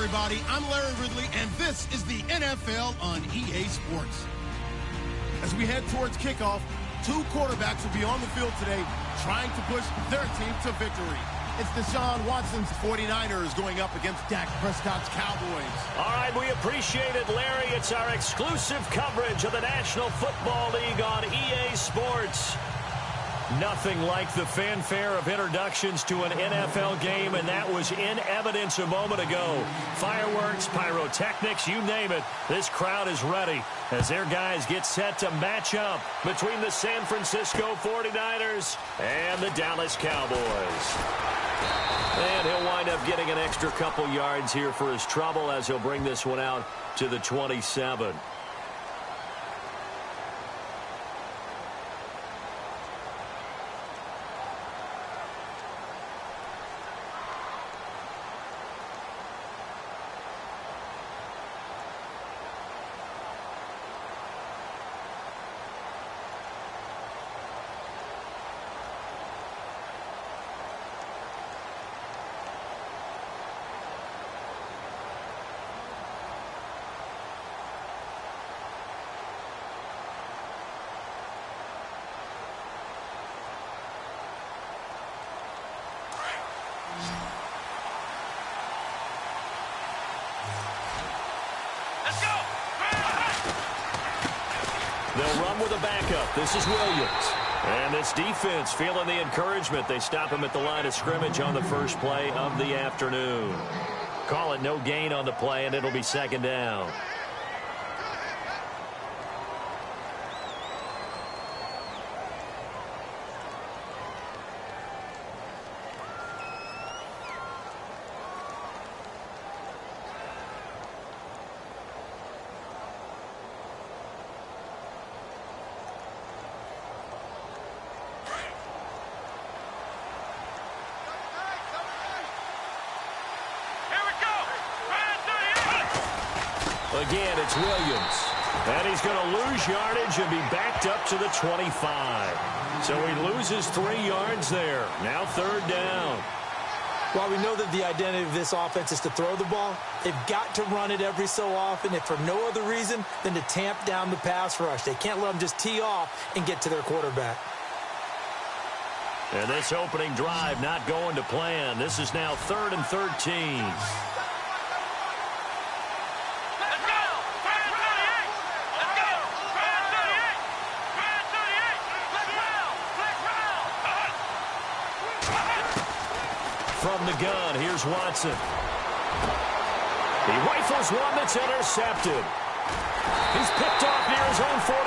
everybody. I'm Larry Ridley, and this is the NFL on EA Sports. As we head towards kickoff, two quarterbacks will be on the field today trying to push their team to victory. It's Deshaun Watson's 49ers going up against Dak Prescott's Cowboys. All right, we appreciate it, Larry. It's our exclusive coverage of the National Football League on EA Sports. Nothing like the fanfare of introductions to an NFL game, and that was in evidence a moment ago. Fireworks, pyrotechnics, you name it. This crowd is ready as their guys get set to match up between the San Francisco 49ers and the Dallas Cowboys. And he'll wind up getting an extra couple yards here for his trouble as he'll bring this one out to the 27. They'll run with a backup. This is Williams. And this defense feeling the encouragement. They stop him at the line of scrimmage on the first play of the afternoon. Call it no gain on the play, and it'll be second down. Again, it's Williams. And he's going to lose yardage and be backed up to the 25. So he loses 3 yards there. Now third down. While we know that the identity of this offense is to throw the ball, they've got to run it every so often, if for no other reason than to tamp down the pass rush. They can't let them just tee off and get to their quarterback. And this opening drive not going to plan. This is now 3rd and 13. From the gun, here's Watson. He rifles one that's intercepted. He's picked off near his own 48,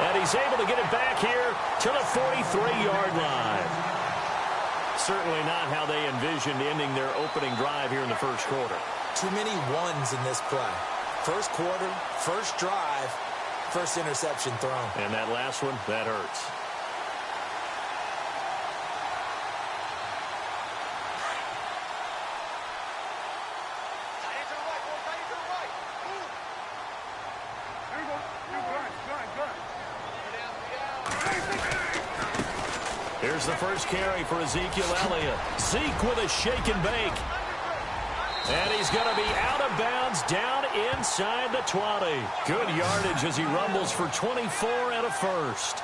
and he's able to get it back here to the 43-yard line. Certainly not how they envisioned ending their opening drive here in the first quarter. Too many ones in this play. First quarter, first drive, first interception thrown. And that last one, that hurts. Here's the first carry for Ezekiel Elliott. Zeke with a shake and bake. And he's going to be out of bounds down inside the 20. Good yardage as he rumbles for 24 and a first.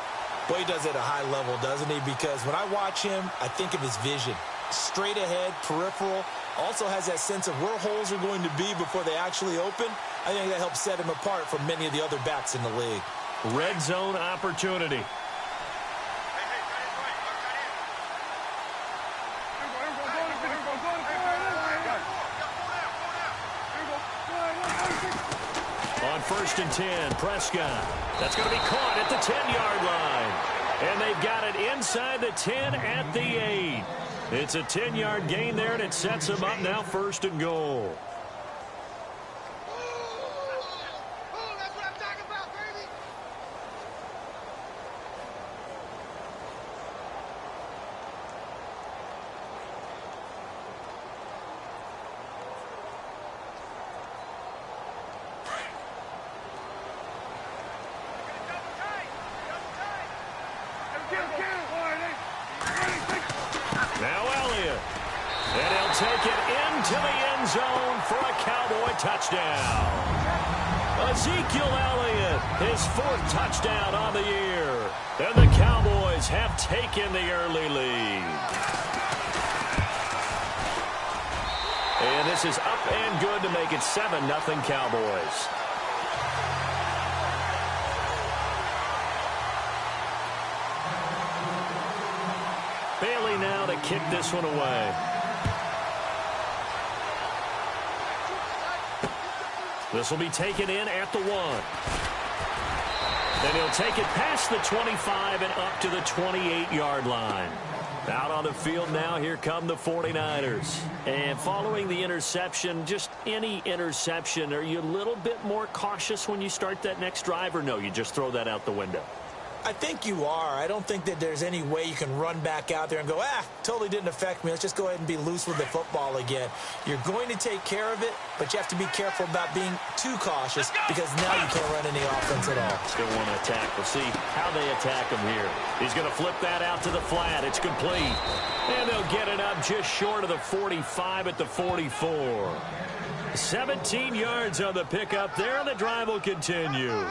Well, he does it at a high level, doesn't he? Because when I watch him, I think of his vision. Straight ahead, peripheral. Also has that sense of where holes are going to be before they actually open. I think that helps set him apart from many of the other backs in the league. Red zone opportunity. On 1st and 10, Prescott. That's going to be caught at the 10-yard line. And they've got it inside the 10 at the 8. It's a 10-yard gain there, and it sets them up now 1st and goal. Now Elliott. And he'll take it into the end zone for a Cowboy touchdown. Ezekiel Elliott, his 4th touchdown on the year. And the Cowboys have taken the early lead. And this is up and good to make it 7-0 Cowboys. Bailey now to kick this one away. This will be taken in at the 1. Then he'll take it past the 25 and up to the 28-yard line. Out on the field now, here come the 49ers. And following the interception, just any interception, are you a little bit more cautious when you start that next drive, or no, you just throw that out the window? I think you are. I don't think that there's any way you can run back out there and go, totally didn't affect me. Let's just go ahead and be loose with the football again. You're going to take care of it, but you have to be careful about being too cautious because now you can't run any offense at all. Still want to attack. We'll see how they attack him here. He's going to flip that out to the flat. It's complete. And they'll get it up just short of the 45 at the 44. 17 yards on the pickup there, and the drive will continue.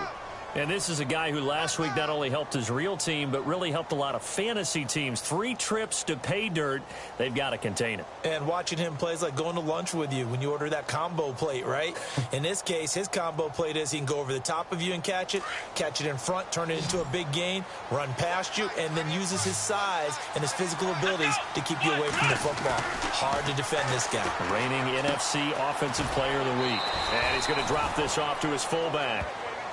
And this is a guy who last week not only helped his real team, but really helped a lot of fantasy teams. 3 trips to pay dirt. They've got to contain it. And watching him play is like going to lunch with you when you order that combo plate, right? In this case, his combo plate is he can go over the top of you and catch it in front, turn it into a big gain, run past you, and then uses his size and his physical abilities to keep you away from the football. Hard to defend this guy. Reigning NFC Offensive Player of the Week. And he's going to drop this off to his fullback.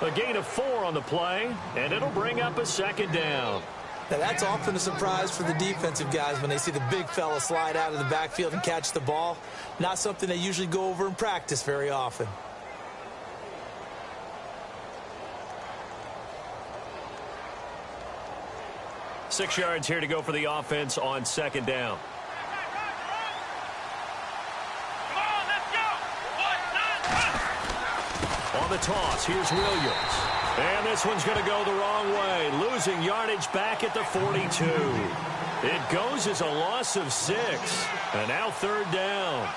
A gain of 4 on the play, and it'll bring up a 2nd down. Now, that's often a surprise for the defensive guys when they see the big fella slide out of the backfield and catch the ball. Not something they usually go over in practice very often. Six yards here to go for the offense on 2nd down. On the toss, here's Williams. And this one's going to go the wrong way, losing yardage back at the 42. It goes as a loss of 6. And now 3rd down.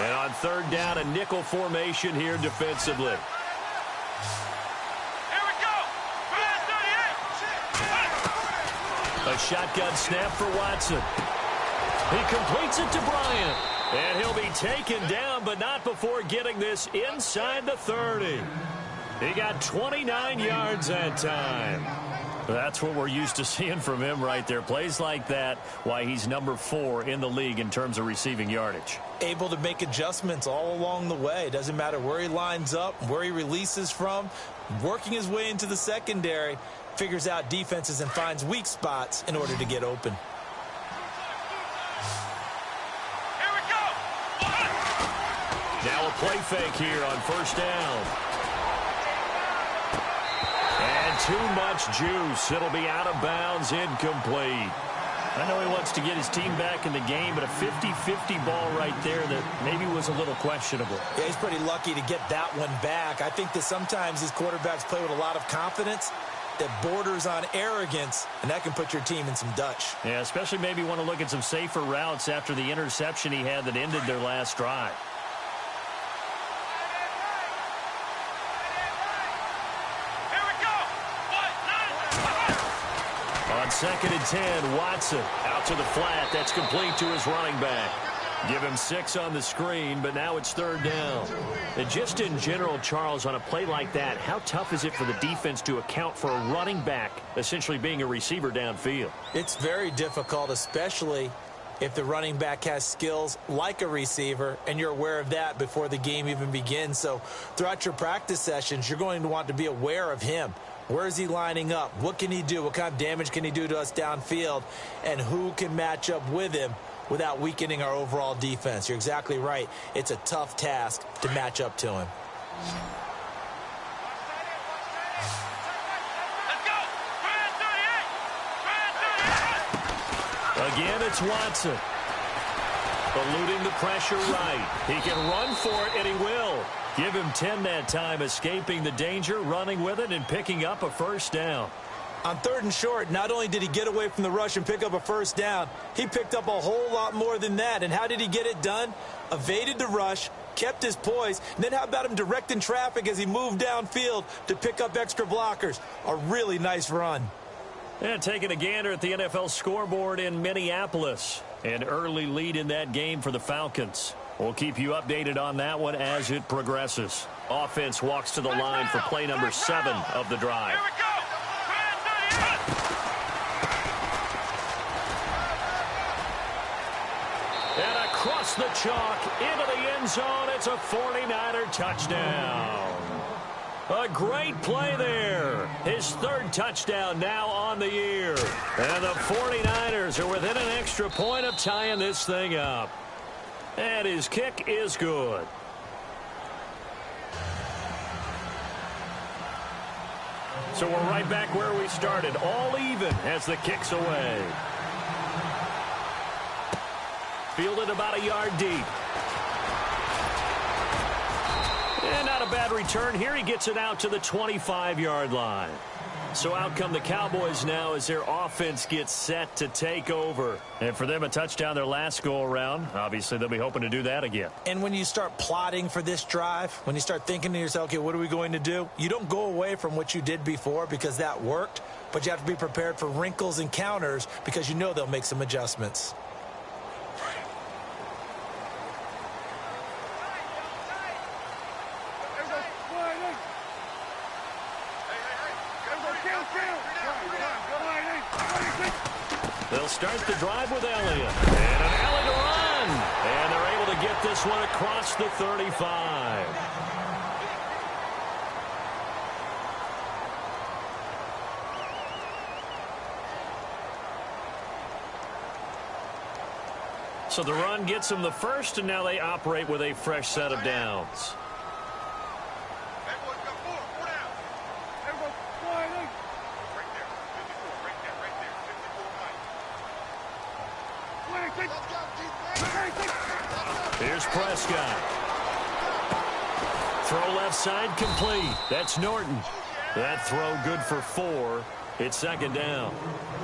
And on 3rd down, a nickel formation here defensively. A shotgun snap for Watson. He completes it to Bryant. And he'll be taken down, but not before getting this inside the 30. He got 29 yards that time. That's what we're used to seeing from him right there. Plays like that, why he's number 4 in the league in terms of receiving yardage. Able to make adjustments all along the way. Doesn't matter where he lines up, where he releases from. Working his way into the secondary. Figures out defenses and finds weak spots in order to get open. Here we go. Now a play fake here on 1st down. And too much juice. It'll be out of bounds, incomplete. I know he wants to get his team back in the game, but a 50-50 ball right there that maybe was a little questionable. Yeah, he's pretty lucky to get that one back. I think that sometimes these quarterbacks play with a lot of confidence that borders on arrogance, and that can put your team in some Dutch. Yeah, especially maybe want to look at some safer routes after the interception he had that ended their last drive. Here we go. On 2nd and 10, Watson out to the flat. That's complete to his running back. Give him 6 on the screen, but now it's 3rd down. And just in general, Charles, on a play like that, how tough is it for the defense to account for a running back essentially being a receiver downfield? It's very difficult, especially if the running back has skills like a receiver, and you're aware of that before the game even begins. So throughout your practice sessions, you're going to want to be aware of him. Where is he lining up? What can he do? What kind of damage can he do to us downfield? And who can match up with him without weakening our overall defense? You're exactly right. It's a tough task to match up to him. Let's go. Try 38. Again, it's Watson. Eluding the pressure right. He can run for it, and he will. Give him 10 that time, escaping the danger, running with it, and picking up a first down. On 3rd and short, not only did he get away from the rush and pick up a first down, he picked up a whole lot more than that. And how did he get it done? Evaded the rush, kept his poise, and then how about him directing traffic as he moved downfield to pick up extra blockers? A really nice run. And taking a gander at the NFL scoreboard in Minneapolis. An early lead in that game for the Falcons. We'll keep you updated on that one as it progresses. Offense walks to the line for play number 7 of the drive. Here we go. And across the chalk into the end zone, it's a 49er touchdown. A great play there. His 3rd touchdown now on the year. And the 49ers are within an extra point of tying this thing up. And his kick is good. So we're right back where we started. All even as the kick's away. Fielded about a yard deep. And not a bad return here. He gets it out to the 25-yard line. So out come the Cowboys now as their offense gets set to take over. And for them, a touchdown their last go-around. Obviously, they'll be hoping to do that again. And when you start plotting for this drive, when you start thinking to yourself, okay, what are we going to do? You don't go away from what you did before because that worked, but you have to be prepared for wrinkles and counters because you know they'll make some adjustments. They'll start the drive with Elliott. And an alley to run. And they're able to get this one across the 35. So the run gets them the first, and now they operate with a fresh set of downs. Here's Prescott. Throw left side complete. That's Norton. That throw good for 4. It's 2nd down.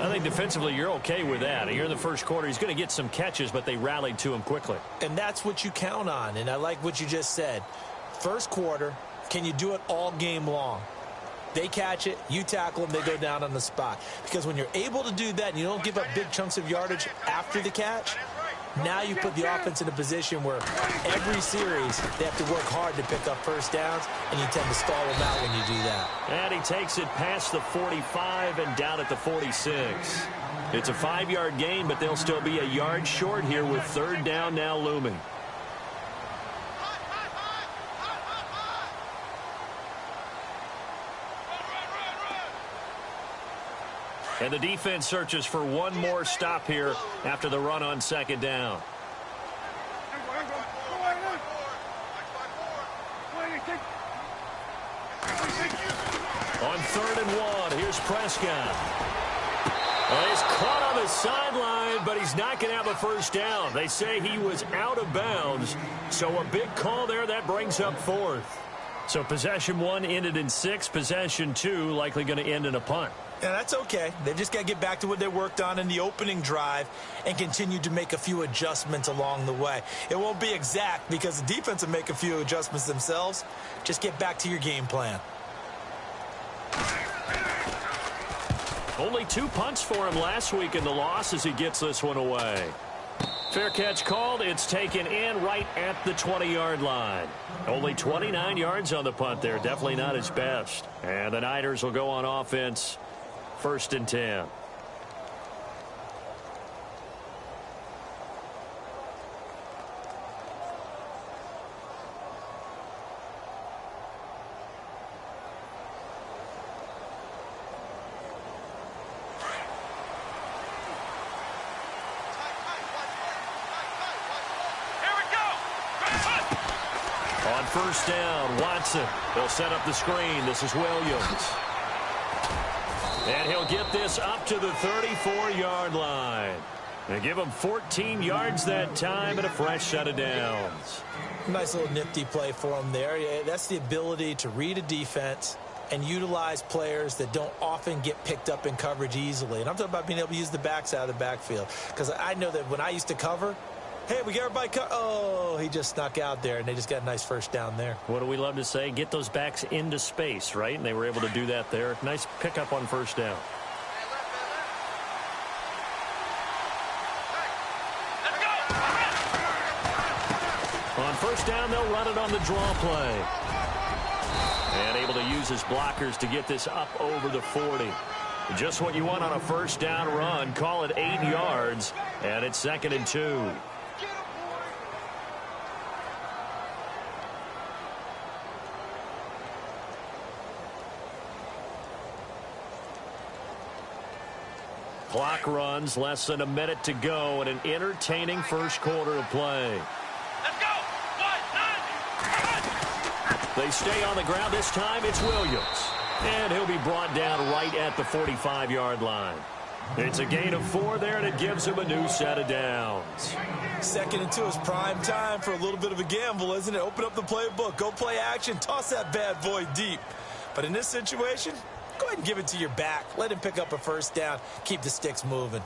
I think defensively you're okay with that. Here in the first quarter, he's going to get some catches, but they rallied to him quickly. And that's what you count on, and I like what you just said. First quarter, can you do it all game long? They catch it, you tackle them, they go down on the spot. Because when you're able to do that and you don't give up big chunks of yardage after the catch, now you put the offense in a position where every series they have to work hard to pick up first downs, and you tend to stall them out when you do that. And he takes it past the 45 and down at the 46. It's a 5-yard gain, but they'll still be a yard short here with 3rd down now looming. And the defense searches for one more stop here after the run on 2nd down. On 3rd and 1, here's Prescott. Well, he's caught on the sideline, but he's not going to have a first down. They say he was out of bounds, so a big call there. That brings up 4th. So possession 1 ended in 6. Possession 2 likely going to end in a punt. Yeah, that's okay. They've just got to get back to what they worked on in the opening drive and continue to make a few adjustments along the way. It won't be exact because the defense will make a few adjustments themselves. Just get back to your game plan. Only 2 punts for him last week in the loss as he gets this one away. Fair catch called. It's taken in right at the 20-yard line. Only 29 yards on the punt there. Definitely not his best. And the Niners will go on offense. 1st and 10. On 1st down, Watson. They'll set up the screen. This is Williams. And he'll get this up to the 34-yard line. They give him 14 yards that time and a fresh set of downs. Nice little nifty play for him there. Yeah, that's the ability to read a defense and utilize players that don't often get picked up in coverage easily. And I'm talking about being able to use the backs out of the backfield. Because I know that when I used to cover, hey, we got everybody oh, he just snuck out there, and they just got a nice first down there. What do we love to say? Get those backs into space, right? And they were able to do that there. Nice pickup on first down. On first down, they'll run it on the draw play. And able to use his blockers to get this up over the 40. Just what you want on a first down run. Call it 8 yards, and it's 2nd and 2. Clock runs, less than a minute to go, and an entertaining first quarter of play. Let's go! They stay on the ground. This time it's Williams. And he'll be brought down right at the 45-yard line. It's a gain of 4 there, and it gives him a new set of downs. 2nd and 2 is prime time for a little bit of a gamble, isn't it? Open up the playbook, go play action, toss that bad boy deep. But in this situation, go ahead and give it to your back. Let him pick up a first down. Keep the sticks moving.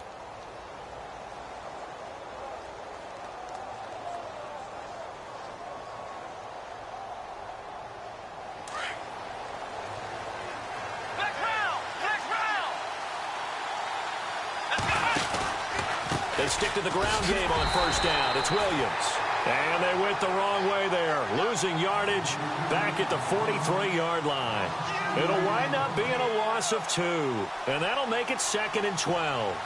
They stick to the ground game on first down. It's Williams. And they went the wrong way there. Losing yardage back at the 43-yard line. It'll wind up being a loss of 2. And that'll make it 2nd and 12.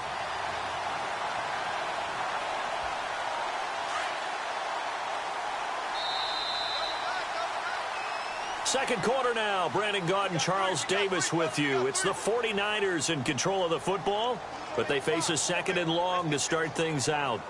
Second quarter now. Brandon Gaudin and Charles Davis with you. It's the 49ers in control of the football, but they face a 2nd and long to start things out.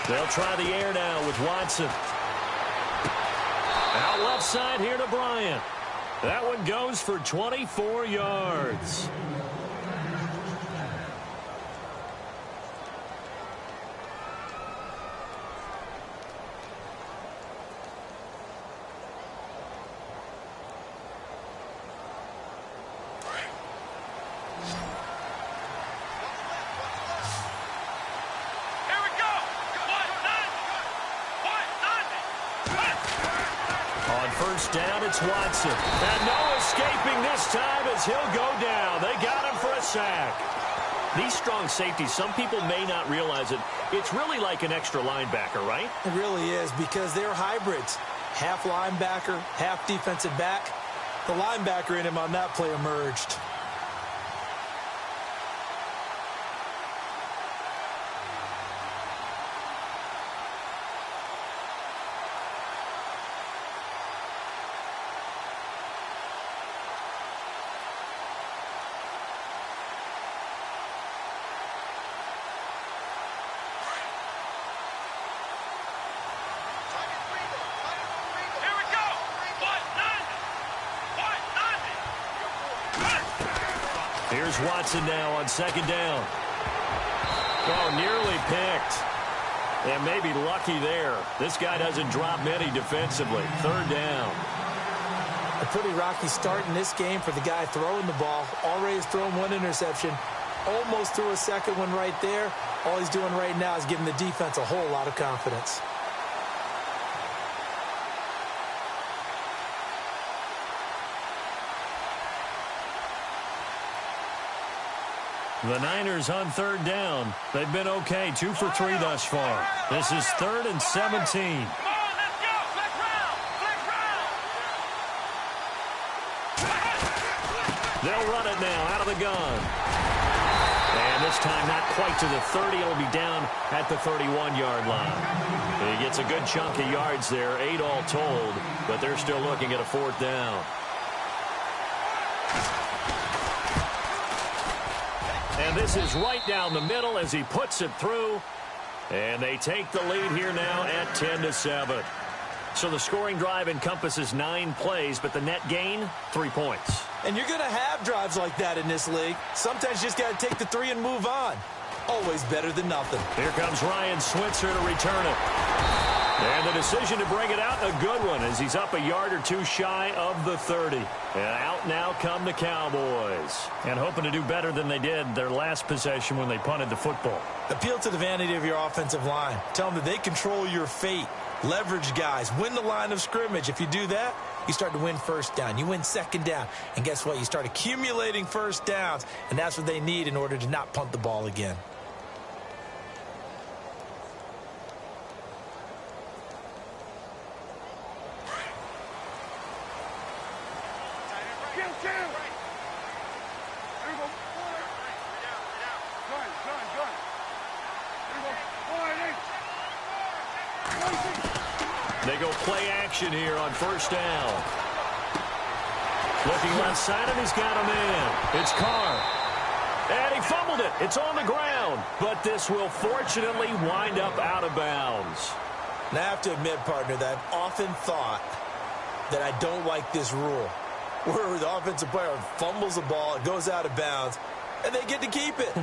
They'll try the air now with Watson. Out left side here to Bryant. That one goes for 24 yards. Down, it's Watson. And no escaping this time as he'll go down. They got him for a sack. These strong safeties, some people may not realize it. It's really like an extra linebacker, right? It really is, because they're hybrids. Half linebacker, half defensive back. The linebacker in him on that play emerged. Here's Watson now on 2nd down. Oh, nearly picked. And maybe lucky there. This guy doesn't drop many defensively. 3rd down. A pretty rocky start in this game for the guy throwing the ball. Already has thrown 1 interception. Almost threw a second one right there. All he's doing right now is giving the defense a whole lot of confidence. The Niners on 3rd down. They've been okay. 2 for 3 thus far. This is 3rd and 17. They'll run it now out of the gun. And this time not quite to the 30. It'll be down at the 31-yard line. He gets a good chunk of yards there, 8 all told, but they're still looking at a 4th down. And this is right down the middle as he puts it through. And they take the lead here now at 10-7. So the scoring drive encompasses 9 plays, but the net gain, 3 points. And you're going to have drives like that in this league. Sometimes you just got to take the 3 and move on. Always better than nothing. Here comes Ryan Switzer to return it. And the decision to bring it out, a good one, as he's up a yard or 2 shy of the 30. And out now come the Cowboys. And hoping to do better than they did their last possession when they punted the football. Appeal to the vanity of your offensive line. Tell them that they control your fate. Leverage guys. Win the line of scrimmage. If you do that, you start to win 1st down. You win 2nd down. And guess what? You start accumulating 1st downs. And that's what they need in order to not punt the ball again. They go play action here on 1st down. Looking left side, and he's got a man. It's Carr. And he fumbled it. It's on the ground. But this will fortunately wind up out of bounds. Now, I have to admit, partner, that I've often thought that I don't like this rule, where the offensive player fumbles the ball, it goes out of bounds, and they get to keep it.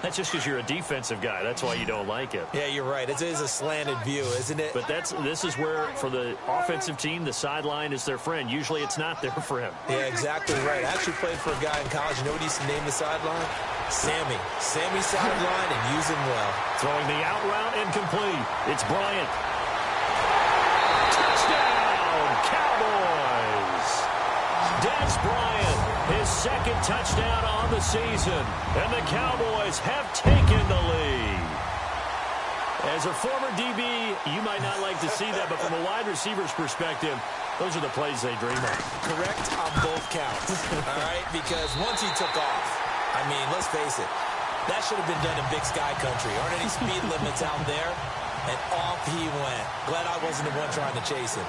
That's just because you're a defensive guy. That's why you don't like it. Yeah, you're right. It is a slanted view, isn't it? But this is where, for the offensive team, the sideline is their friend. Usually it's not there for him. Yeah, exactly right. I actually played for a guy in college. You know what he used to name the sideline? Sammy. Sammy sideline, and use him well. Throwing the out route incomplete. It's Bryant. Touchdown, Cowboys. Dez Bryant, his 2nd touchdown on the season. And the Cowboys have taken the lead. As a former DB, you might not like to see that, but from a wide receiver's perspective, those are the plays they dream of. Correct on both counts, all right? Because once he took off, I mean, let's face it, that should have been done in Big Sky country. Aren't any speed limits out there? And off he went. Glad I wasn't the one trying to chase him.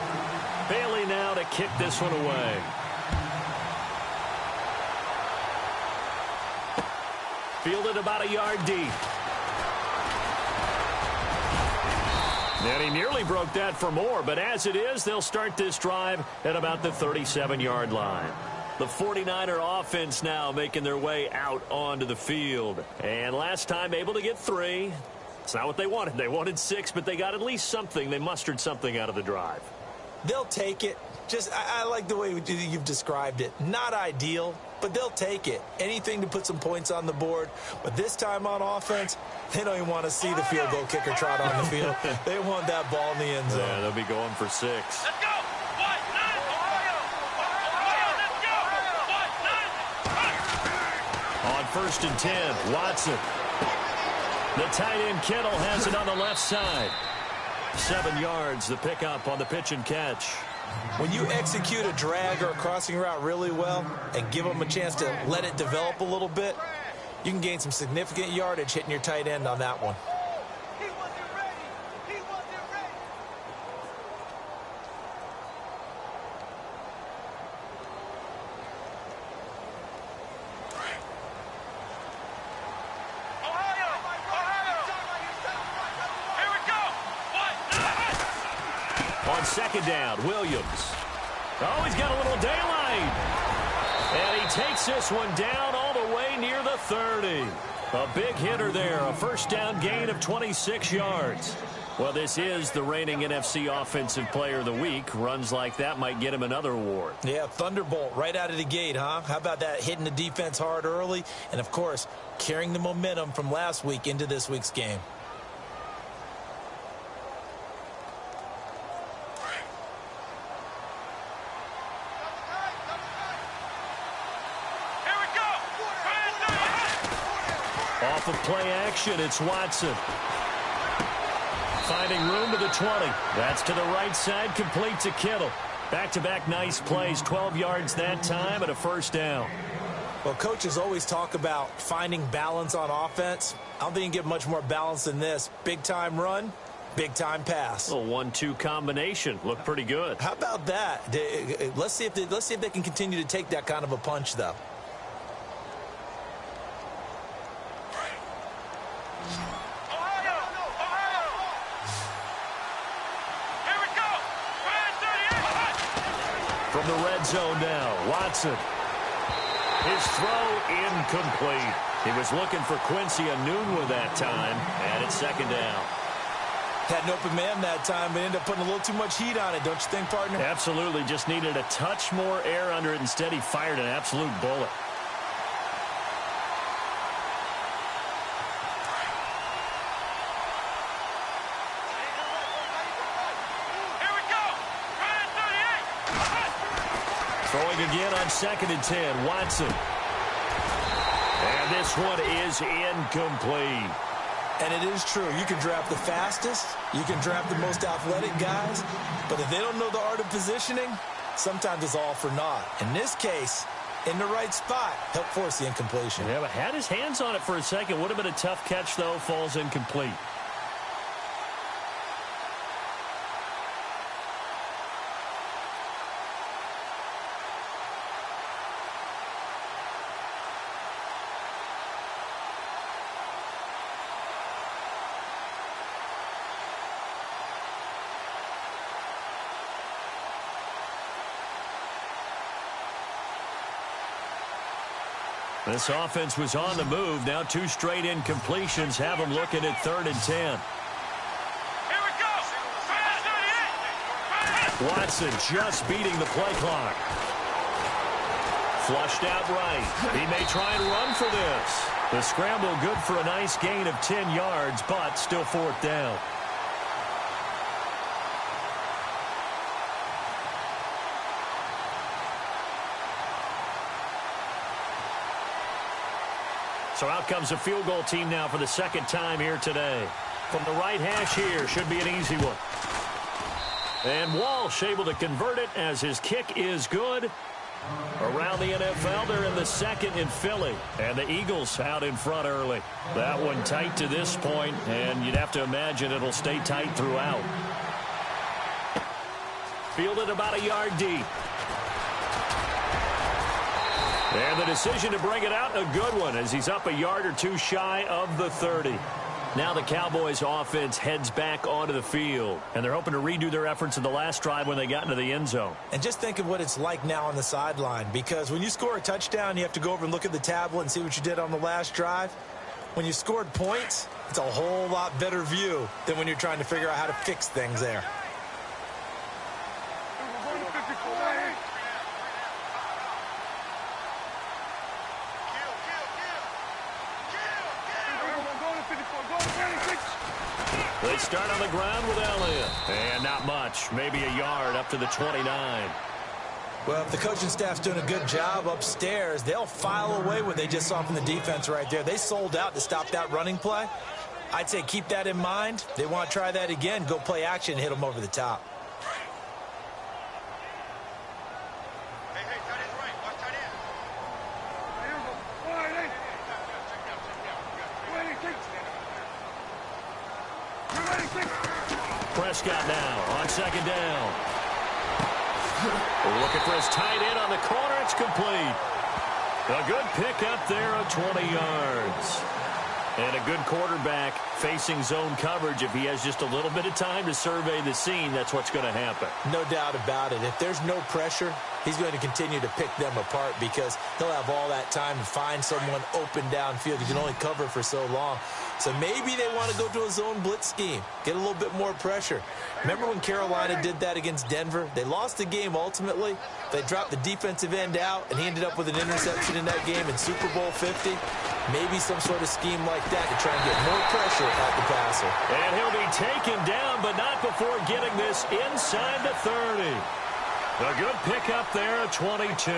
Bailey now to kick this one away. Fielded about a yard deep. And he nearly broke that for more, but as it is, they'll start this drive at about the 37-yard line. The 49er offense now making their way out onto the field. And last time able to get 3. It's not what they wanted. They wanted 6, but they got at least something. They mustered something out of the drive. They'll take it. I like the way you've described it. Not ideal, but they'll take it. Anything to put some points on the board. But this time on offense, they don't even want to see the field goal kicker trot on the field. They want that ball in the end zone. Yeah, they'll be going for 6. Let's go! What? 9! Ohio! Ohio, let's go! What? 9! On 1st and 10, Watson. The tight end Kittle has it on the left side. 7 yards, the pickup on the pitch and catch. When you execute a drag or a crossing route really well and give them a chance to let it develop a little bit, you can gain some significant yardage hitting your tight end on that one. He wasn't ready! He wasn't ready! Ohio! Ohio! Here we go! What? On 2nd down, Williams. Oh, he's got a little daylight. And he takes this one down all the way near the 30. A big hitter there, a 1st down gain of 26 yards. Well, this is the reigning NFC Offensive Player of the Week. Runs like that might get him another award. Yeah, thunderbolt right out of the gate, huh? How about that, hitting the defense hard early? And, of course, carrying the momentum from last week into this week's game. Off of play action, it's Watson. Finding room to the 20. That's to the right side, complete to Kittle. Back-to-back nice plays, 12 yards that time and a 1st down. Well, coaches always talk about finding balance on offense. I don't think you can get much more balance than this. Big-time run, big-time pass. A 1-2 combination. Looked pretty good. How about that? Let's see if they can continue to take that kind of a punch, though. From the red zone now, Watson. His throw incomplete. He was looking for Quincy Enunwa that time, and it's second down. Had an open man that time, but ended up putting a little too much heat on it, don't you think, partner? Absolutely. Just needed a touch more air under it. Instead, he fired an absolute bullet. Throwing again on 2nd and 10, Watson. And this one is incomplete. And it is true. You can draft the fastest, you can draft the most athletic guys, but if they don't know the art of positioning, sometimes it's all for naught. In this case, in the right spot, helped force the incompletion. Yeah, but had his hands on it for a second. Would have been a tough catch, though. Falls incomplete. This offense was on the move. Now 2 straight incompletions have them looking at 3rd and 10. Here we go. Watson just beating the play clock. Flushed out right. He may try and run for this. The scramble good for a nice gain of 10 yards, but still 4th down. So out comes a field goal team now for the 2nd time here today. From the right hash here, should be an easy one. And Walsh able to convert it as his kick is good. Around the NFL, they're in the 2nd in Philly. And the Eagles out in front early. That one tight to this point, and you'd have to imagine it'll stay tight throughout. Fielded about a yard deep. And the decision to bring it out, a good one, as he's up a yard or 2 shy of the 30. Now the Cowboys offense heads back onto the field, and they're hoping to redo their efforts in the last drive when they got into the end zone. And just think of what it's like now on the sideline, because when you score a touchdown, you have to go over and look at the tablet and see what you did on the last drive. When you scored points, it's a whole lot better view than when you're trying to figure out how to fix things there. They start on the ground with Elliott. And not much. Maybe a yard up to the 29. Well, if the coaching staff's doing a good job upstairs, they'll file away what they just saw from the defense right there. They sold out to stop that running play. I'd say keep that in mind. They want to try that again. Go play action and hit them over the top. Prescott now on 2nd down. Looking for his tight end on the corner. It's complete. A good pickup there of 20 yards. And a good quarterback facing zone coverage. If he has just a little bit of time to survey the scene, that's what's going to happen. No doubt about it. If there's no pressure, he's going to continue to pick them apart because he'll have all that time to find someone open downfield. He can only cover for so long. So maybe they want to go to a zone blitz scheme, get a little bit more pressure. Remember when Carolina did that against Denver? They lost the game ultimately. They dropped the defensive end out, and he ended up with an interception in that game in Super Bowl 50. Maybe some sort of scheme like that to try and get more pressure at the passer. And he'll be taken down, but not before getting this inside the 30. A good pickup there at 22.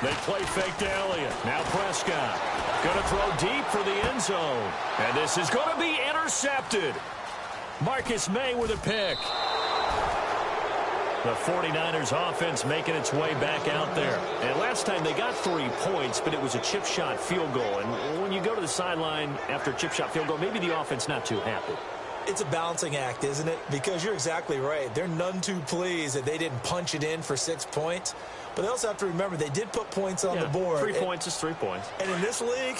They play fake to Elliott. Now Prescott. Going to throw deep for the end zone. And this is going to be intercepted. Marcus May with a pick. The 49ers offense making its way back out there. And last time they got 3 points, but it was a chip shot field goal. And when you go to the sideline after a chip shot field goal, maybe the offense not too happy. It's a balancing act, isn't it? Because you're exactly right. They're none too pleased that they didn't punch it in for 6 points. But they also have to remember they did put points on the board. 3 points is 3 points. And in this league,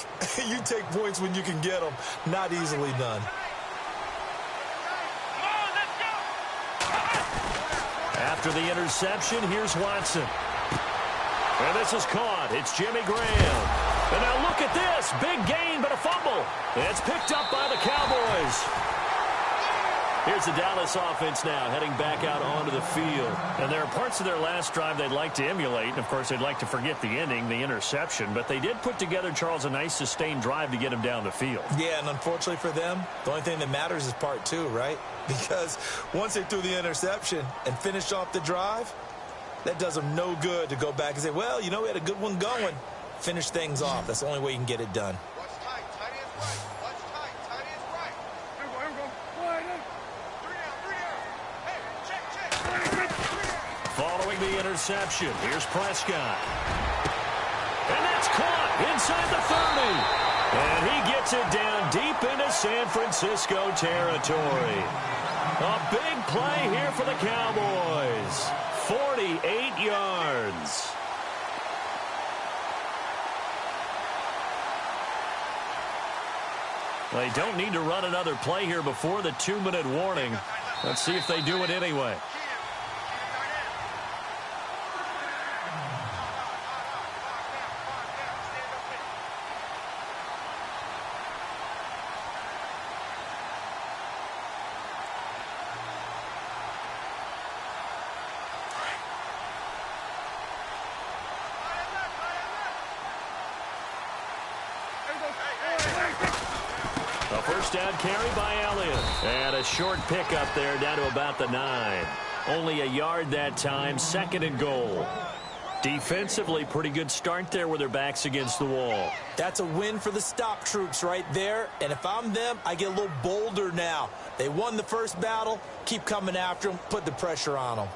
you take points when you can get them. Not easily done. After the interception, here's Watson. And this is caught. It's Jimmy Graham. And now look at this. Big gain, but a fumble. It's picked up by the Cowboys. Here's the Dallas offense now heading back out onto the field. And there are parts of their last drive they'd like to emulate. And, of course, they'd like to forget the ending, the interception. But they did put together, Charles, a nice sustained drive to get him down the field. Yeah, and unfortunately for them, the only thing that matters is part 2, right? Because once they threw the interception and finished off the drive, that does them no good to go back and say, well, you know, we had a good one going. Finish things off. That's the only way you can get it done. Watch tight. Tight end's right. Watch tight. Tight end's right. Here we go. Three down. Hey, check. Following the interception, here's Prescott. And that's caught inside the 30. And he gets it down deep into San Francisco territory. A big play here for the Cowboys. 48 yards. They don't need to run another play here before the 2-minute warning. Let's see if they do it anyway. A first down carry by Elliott. And a short pickup there down to about the 9. Only a yard that time, 2nd and goal. Defensively, pretty good start there with their backs against the wall. That's a win for the stop troops right there. And if I'm them, I get a little bolder now. They won the first battle. Keep coming after them. Put the pressure on them.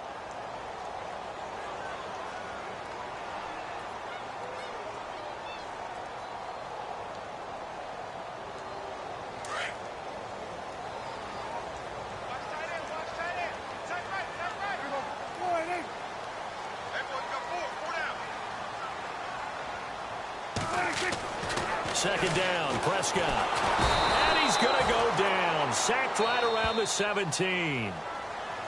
Second down, Prescott. And he's going to go down. Sacked right around the 17. And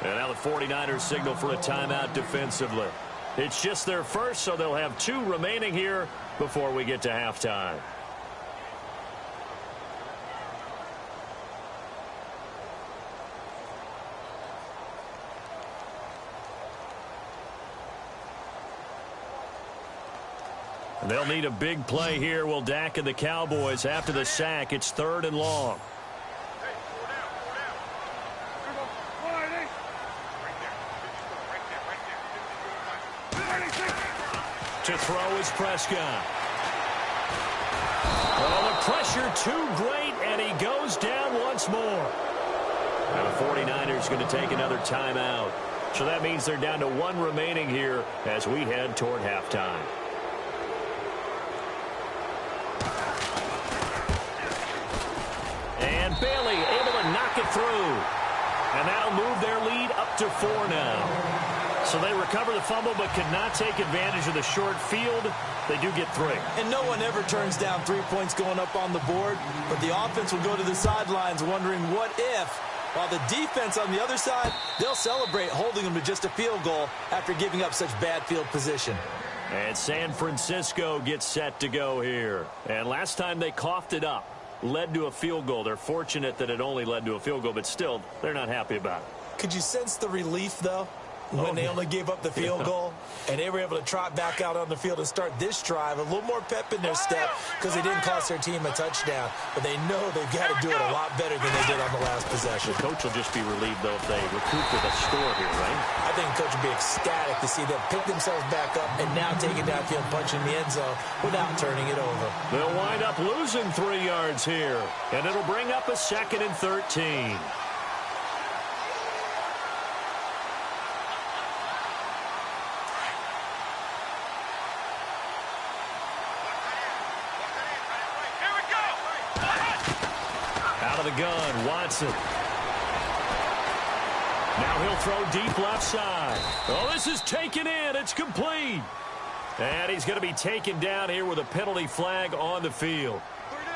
now the 49ers signal for a timeout defensively. It's just their first, so they'll have 2 remaining here before we get to halftime. They'll need a big play here. Will Dak and the Cowboys after the sack. It's 3rd and long. To throw is Prescott. Oh, the pressure too great, and he goes down once more. Now the 49ers going to take another timeout. So that means they're down to 1 remaining here as we head toward halftime. Bailey able to knock it through. And that'll move their lead up to 4 now. So they recover the fumble but could not take advantage of the short field. They do get 3. And no one ever turns down 3 points going up on the board. But the offense will go to the sidelines wondering what if. While the defense on the other side, they'll celebrate holding them to just a field goal after giving up such bad field position. And San Francisco gets set to go here. And last time they coughed it up. Led to a field goal. They're fortunate that it only led to a field goal, but still, they're not happy about it. Could you sense the relief, though? when they only gave up the field goal, and they were able to trot back out on the field and start this drive. A little more pep in their step because they didn't cost their team a touchdown, but they know they've got to do it a lot better than they did on the last possession. The coach will just be relieved, though, if they recoup with a score here, right? I think the coach would be ecstatic to see them pick themselves back up and now take it downfield, punch in the end zone without turning it over. They'll wind up losing 3 yards here, and it'll bring up a 2nd and 13. Out of the gun, Watson. Now he'll throw deep left side. Oh, this is taken in. It's complete. And he's going to be taken down here with a penalty flag on the field.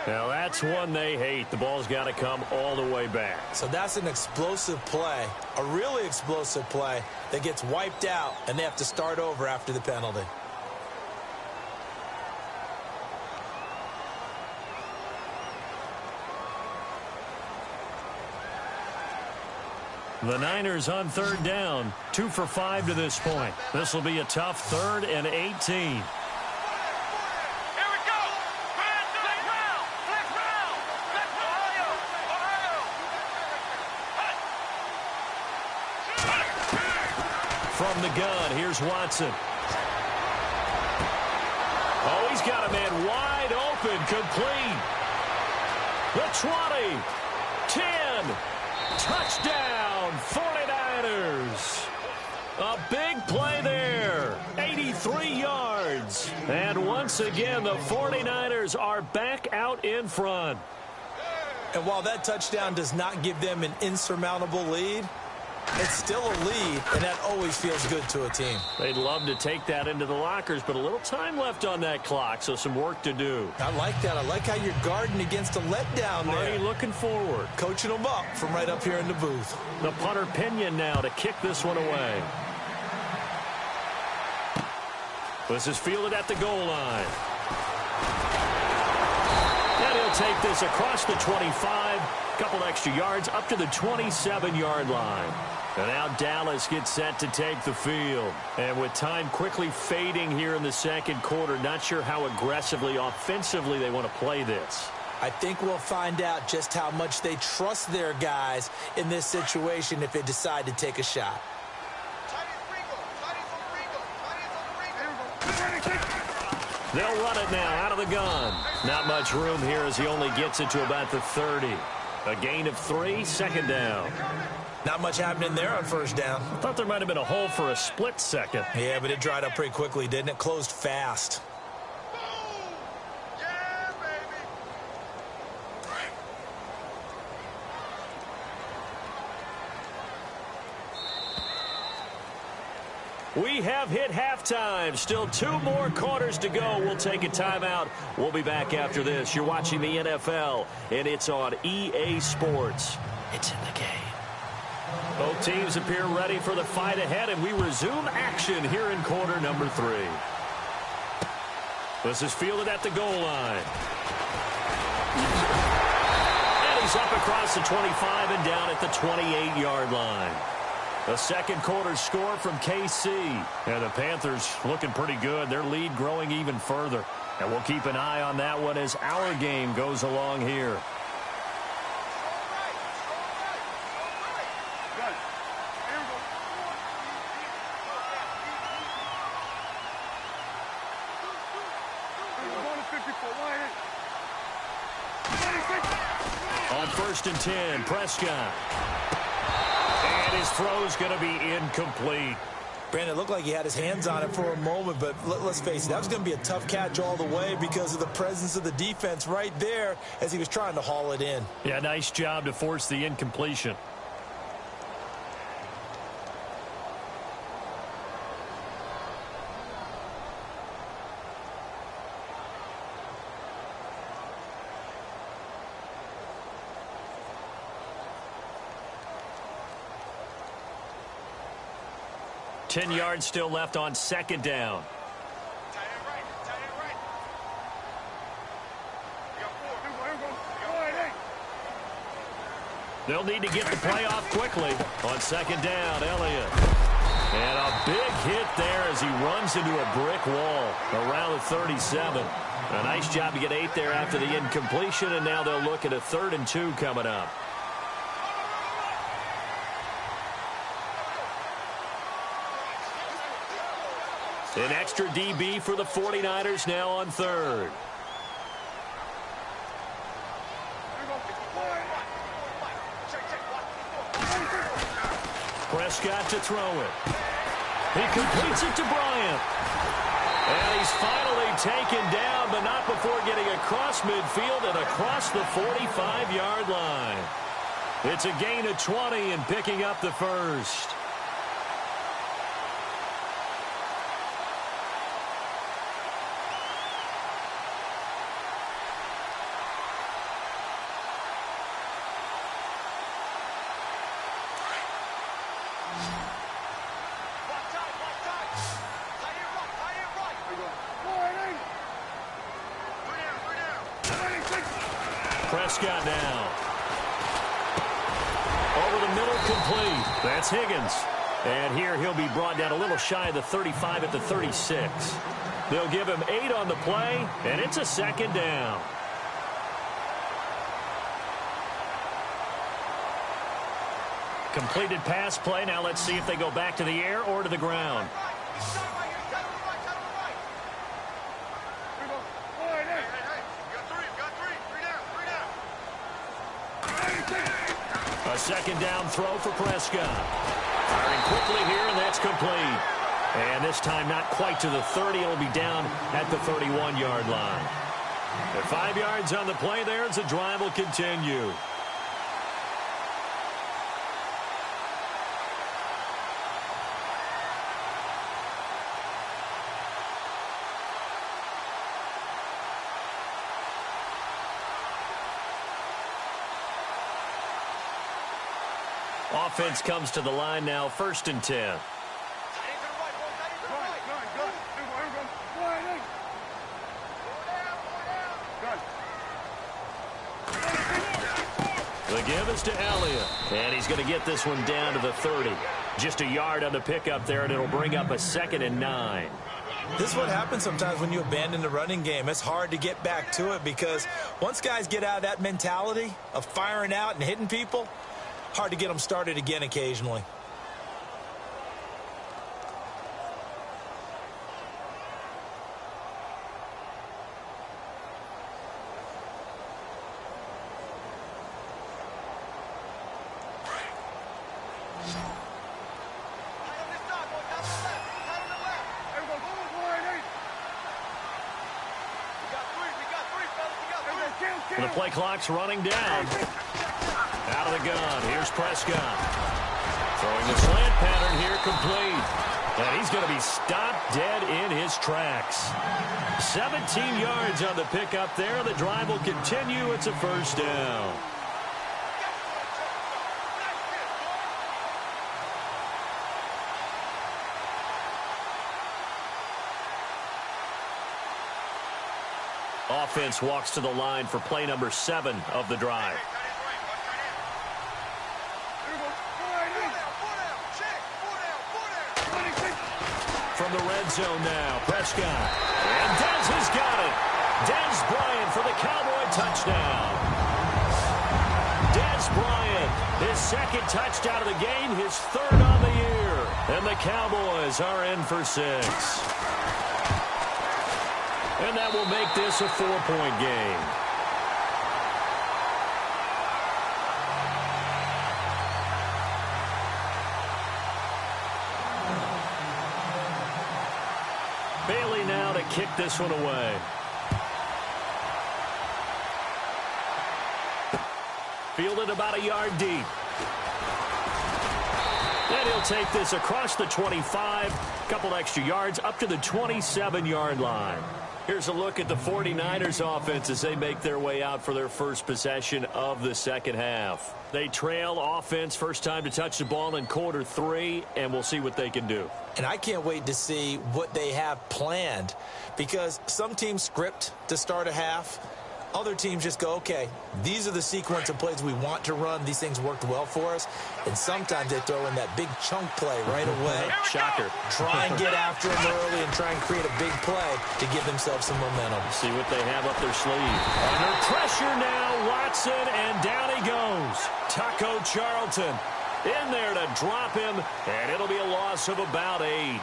Now that's one they hate. The ball's got to come all the way back. So that's an explosive play, a really explosive play that gets wiped out, and they have to start over after the penalty. The Niners on 3rd down, 2 for 5 to this point. This will be a tough 3rd and 18. Here we go. Let's round. Ohio. From the gun, here's Watson. Oh, he's got a man wide open, complete. The 20, 10, touchdown, 49ers. A big play there, 83 yards. And once again, the 49ers are back out in front. And while that touchdown does not give them an insurmountable lead, it's still a lead, and that always feels good to a team. They'd love to take that into the lockers, but a little time left on that clock, so some work to do. I like that. I like how you're guarding against a letdown there. Marty looking forward. Coaching them up from right up here in the booth. The punter Pinion now to kick this one away. This is fielded at the goal line. And he'll take this across the 25. Couple extra yards up to the 27-yard line. And now Dallas gets set to take the field. And with time quickly fading here in the second quarter, not sure how aggressively, offensively they want to play this. I think we'll find out just how much they trust their guys in this situation if they decide to take a shot. They'll run it now out of the gun. Not much room here as he only gets it to about the 30. A gain of 3, 2nd down. Not much happening there on 1st down. I thought there might have been a hole for a split second. Yeah, but it dried up pretty quickly, didn't it? Closed fast. Yeah, baby. We have hit halftime. Still 2 more quarters to go. We'll take a timeout. We'll be back after this. You're watching the NFL, and it's on EA Sports. It's in the game. Both teams appear ready for the fight ahead, and we resume action here in quarter number 3. This is fielded at the goal line. And he's up across the 25 and down at the 28-yard line. The second quarter score from KC. And the Panthers looking pretty good. Their lead growing even further. And we'll keep an eye on that one as our game goes along here. On 1st and 10, Prescott. And his throw's going to be incomplete. Brandon, it looked like he had his hands on it for a moment, but let's face it, that was going to be a tough catch all the way because of the presence of the defense right there as he was trying to haul it in. Yeah, nice job to force the incompletion. Ten yards still left on 2nd down. Tight end right. We got 4. They'll need to get the play off quickly. On 2nd down, Elliott. hit there as he runs into a brick wall around the 37. A nice job to get 8 there after the incompletion, and now they'll look at a 3rd and 2 coming up. An extra DB for the 49ers now on 3rd. Prescott to throw it. He completes it to Bryant. And he's finally taken down, but not before getting across midfield and across the 45-yard line. It's a gain of 20 and picking up the first. Prescott now. Over the middle, complete. That's Higgins. And here he'll be brought down a little shy of the 35 at the 36. They'll give him 8 on the play, and it's a 2nd down. Completed pass play. Now let's see if they go back to the air or to the ground. A 2nd down throw for Prescott. Firing quickly here, and that's complete. And this time not quite to the 30. It'll be down at the 31-yard line. At 5 yards on the play there as the drive will continue. Offense comes to the line now, 1st and 10. The give is to Elliott, and he's going to get this one down to the 30. Just a yard on the pickup there, and it'll bring up a 2nd and 9. This is what happens sometimes when you abandon the running game. It's hard to get back to it because once guys get out of that mentality of firing out and hitting people, hard to get them started again occasionally. The play clock's running down. Out of the gun, here's Prescott. Throwing the slant pattern here, complete. And he's going to be stopped dead in his tracks. 17 yards on the pickup there. The drive will continue. It's a 1st down. Offense walks to the line for play number 7 of the drive. From the red zone now, Prescott. And Dez has got it. Dez Bryant for the Cowboy touchdown. Dez Bryant, his 2nd touchdown of the game, his 3rd on the year. And the Cowboys are in for 6. And that will make this a 4-point game. Bailey now to kick this one away. Fielded about a yard deep. And he'll take this across the 25, couple extra yards up to the 27-yard line. Here's a look at the 49ers offense as they make their way out for their first possession of the 2nd half. They trail offense first time to touch the ball in quarter 3, and we'll see what they can do. And I can't wait to see what they have planned because some teams script to start a half. Other teams just go, okay, these are the sequence of plays we want to run. These things worked well for us. And sometimes they throw in that big chunk play right away. Shocker. Try and get after them early and try and create a big play to give themselves some momentum. See what they have up their sleeve. Under pressure now, Watson, and down he goes. Taco Charlton in there to drop him, and it'll be a loss of about 8.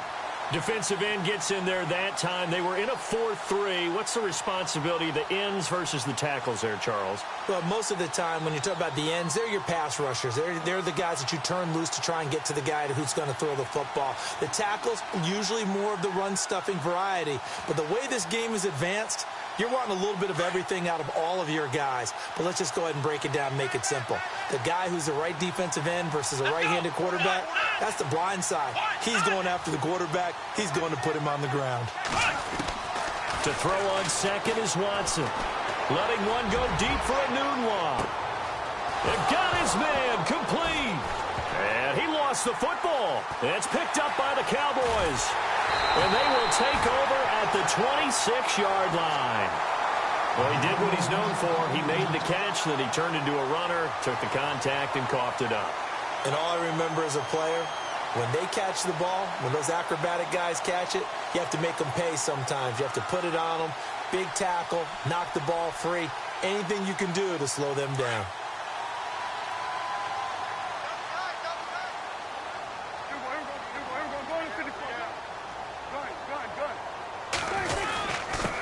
Defensive end gets in there that time. They were in a 4-3. What's the responsibility of the ends versus the tackles there, Charles? Well, most of the time when you talk about the ends, they're your pass rushers. They're the guys that you turn loose to try and get to the guy who's going to throw the football. The tackles, usually more of the run-stuffing variety. But the way this game is advanced, you're wanting a little bit of everything out of all of your guys. But let's just go ahead and break it down and make it simple. The guy who's the right defensive end versus a right-handed quarterback, that's the blind side. He's going after the quarterback. He's going to put him on the ground. To throw on second is Watson. Letting one go deep for a Nunwa. They've got his man complete. And he lost the football. It's picked up by the Cowboys. And they will take over at the 26-yard line. Well, he did what he's known for. He made the catch, then he turned into a runner, took the contact, and coughed it up. And all I remember as a player, when they catch the ball, when those acrobatic guys catch it, you have to make them pay sometimes. You have to put it on them, big tackle, knock the ball free, anything you can do to slow them down.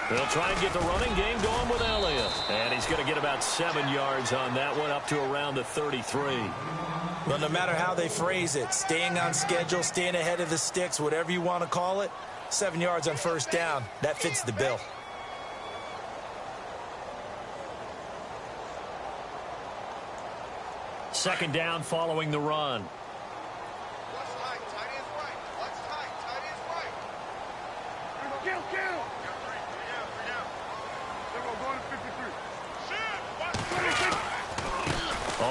They'll try and get the running game going with Elliott. And he's going to get about 7 yards on that one, up to around the 33. Well, no matter how they phrase it, staying on schedule, staying ahead of the sticks, whatever you want to call it, 7 yards on first down, that fits the bill. Second down following the run. Watch tight. Tight end's right. Watch tight. Tight end's right. Kill. Three down. They're going to 53. Shit. Watch.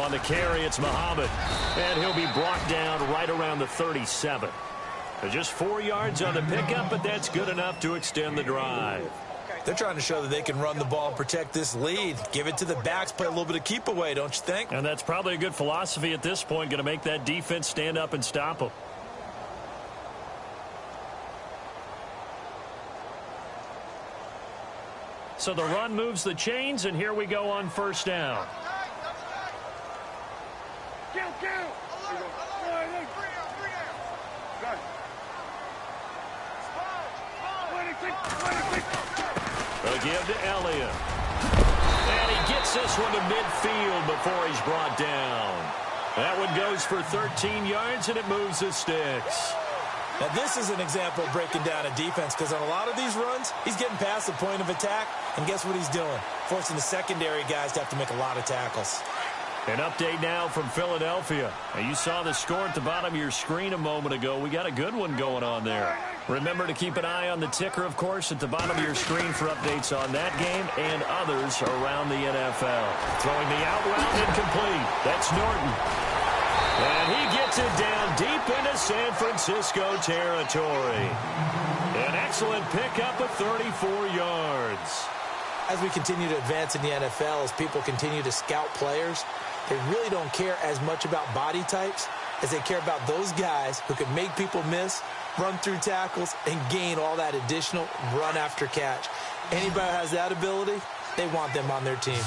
On the carry, it's Muhammad. And he'll be brought down right around the 37. Just 4 yards on the pickup, but that's good enough to extend the drive. They're trying to show that they can run the ball and protect this lead. Give it to the backs, play a little bit of keep away, don't you think? And that's probably a good philosophy at this point, going to make that defense stand up and stop them. So the run moves the chains, and here we go on first down. Kill. Three down. Got it. They'll give to Elliott. And he gets this one to midfield before he's brought down. That one goes for 13 yards, and it moves the sticks. Now, this is an example of breaking down a defense, because on a lot of these runs, he's getting past the point of attack, and guess what he's doing? Forcing the secondary guys to have to make a lot of tackles. An update now from Philadelphia. Now, you saw the score at the bottom of your screen a moment ago. We got a good one going on there. Remember to keep an eye on the ticker, of course, at the bottom of your screen for updates on that game and others around the NFL. Throwing the out route incomplete. That's Norton. And he gets it down deep into San Francisco territory. An excellent pickup of 34 yards. As we continue to advance in the NFL, as people continue to scout players, they really don't care as much about body types as they care about those guys who can make people miss, run through tackles, and gain all that additional run after catch. Anybody who has that ability, they want them on their team.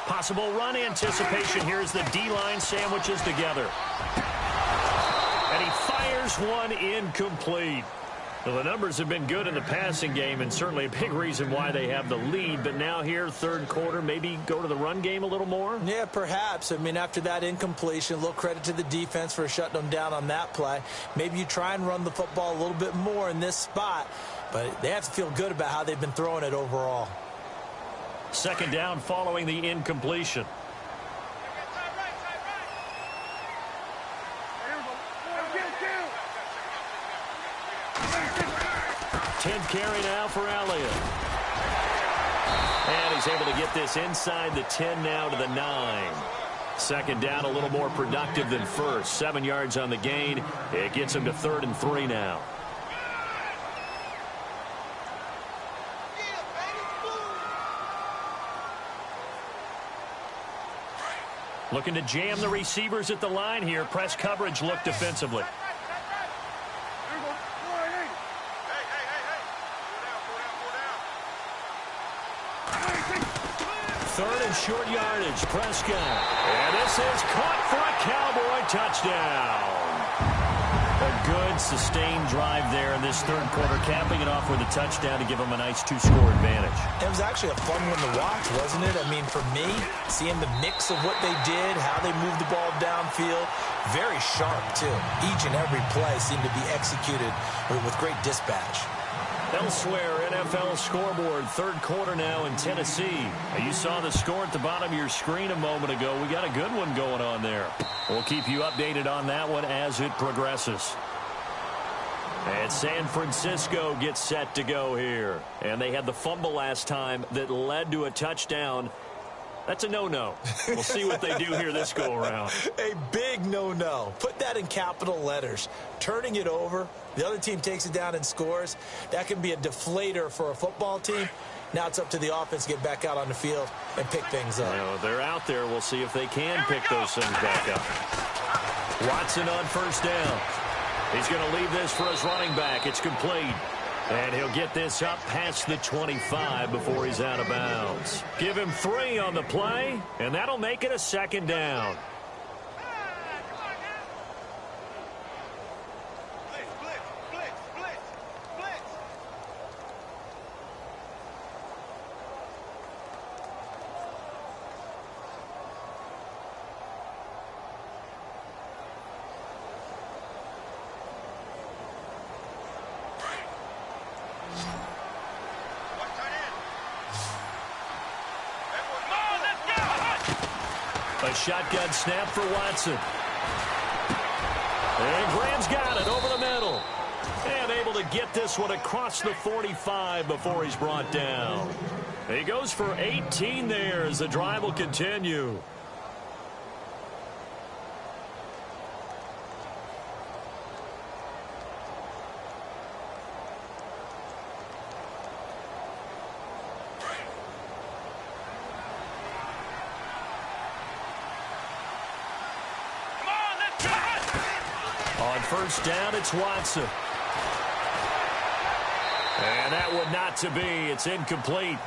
Possible run anticipation. Here's the D-line sandwiches together. And he fires one incomplete. Well, the numbers have been good in the passing game, and certainly a big reason why they have the lead. But now here, third quarter, maybe go to the run game a little more? Yeah, perhaps. I mean, after that incompletion, a little credit to the defense for shutting them down on that play. Maybe you try and run the football a little bit more in this spot. But they have to feel good about how they've been throwing it overall. Second down following the incompletion. 10th carry now for Elliott. And he's able to get this inside the 10 now to the 9. Second down a little more productive than first. 7 yards on the gain. It gets him to 3rd and 3 now. Looking to jam the receivers at the line here. Press coverage look defensively. Third and short yardage. Prescott. And this is caught for a Cowboy touchdown. A good, sustained drive there in this third quarter, capping it off with a touchdown to give them a nice 2-score advantage. It was actually a fun one to watch, wasn't it? I mean, for me, seeing the mix of what they did, how they moved the ball downfield, very sharp, too. Each and every play seemed to be executed with great dispatch. Elsewhere, NFL scoreboard, third quarter now in Tennessee. You saw the score at the bottom of your screen a moment ago. We got a good one going on there. We'll keep you updated on that one as it progresses. And San Francisco gets set to go here. And they had the fumble last time that led to a touchdown. That's a no-no. We'll see what they do here this go-around. A big no-no. Put that in capital letters. Turning it over, the other team takes it down and scores. That can be a deflator for a football team. Now it's up to the offense to get back out on the field and pick things up. Well, they're out there. We'll see if they can pick those things back up. Watson on first down. He's going to leave this for his running back. It's complete. And he'll get this up past the 25 before he's out of bounds. Give him 3 on the play, and that'll make it a second down. A shotgun snap for Watson. And Graham's got it over the middle. And able to get this one across the 45 before he's brought down. He goes for 18 there as the drive will continue. First down, it's Watson. And that would not to be. It's incomplete.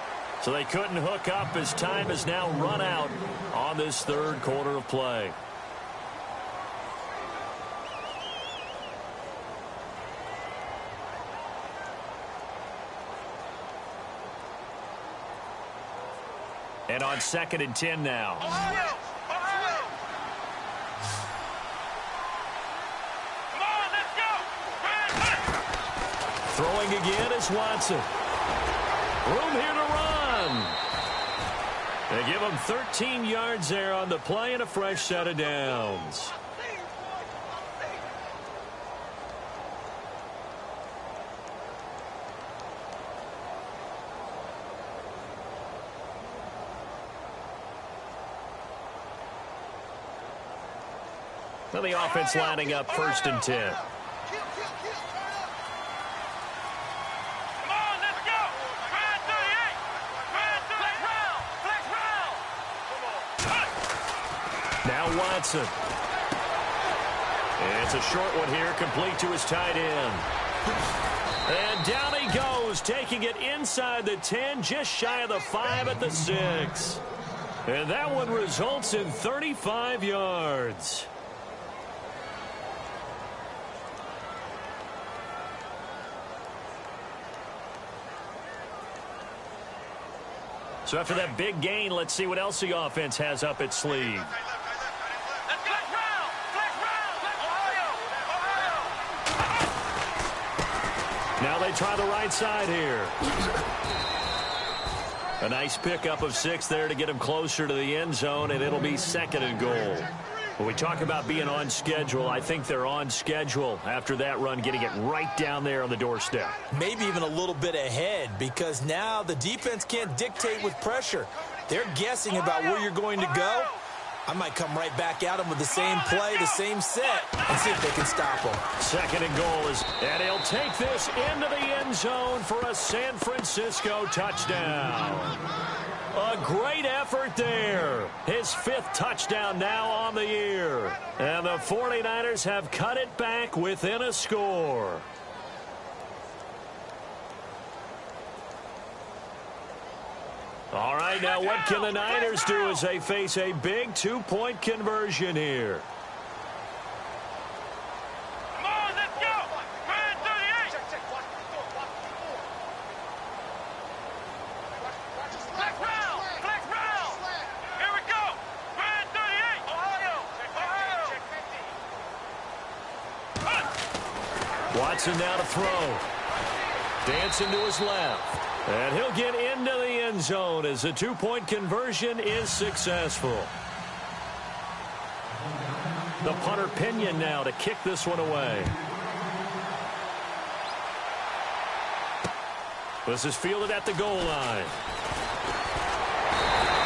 So they couldn't hook up as time has now run out on this third quarter of play. And on 2nd and 10 now. Throwing again is Watson. Room here to run. They give him 13 yards there on the play and a fresh set of downs. Well, the offense lining up 1st and 10. Watson. It's a short one here, complete to his tight end. And down he goes, taking it inside the 10, just shy of the 5 at the 6. And that one results in 35 yards. So after that big gain, let's see what else the offense has up its sleeve. Now they try the right side here. A nice pickup of 6 there to get him closer to the end zone, and it'll be 2nd and goal. When we talk about being on schedule, I think they're on schedule after that run, getting it right down there on the doorstep. Maybe even a little bit ahead, because now the defense can't dictate with pressure. They're guessing about where you're going to go. I might come right back at them with the same play, the same set, and see if they can stop them. 2nd and goal is, and he'll take this into the end zone for a San Francisco touchdown. A great effort there. His 5th touchdown now on the year. And the 49ers have cut it back within a score. All right, now what can the Niners do as they face a big 2-point conversion here? Come on, let's go. Man 38. Flex round. Flex round. Here we go. Man 38. Ohio. Watson now to throw. Dancing to his left. And he'll get into the end zone as the 2-point conversion is successful. The punter Pinion now to kick this one away. This is fielded at the goal line.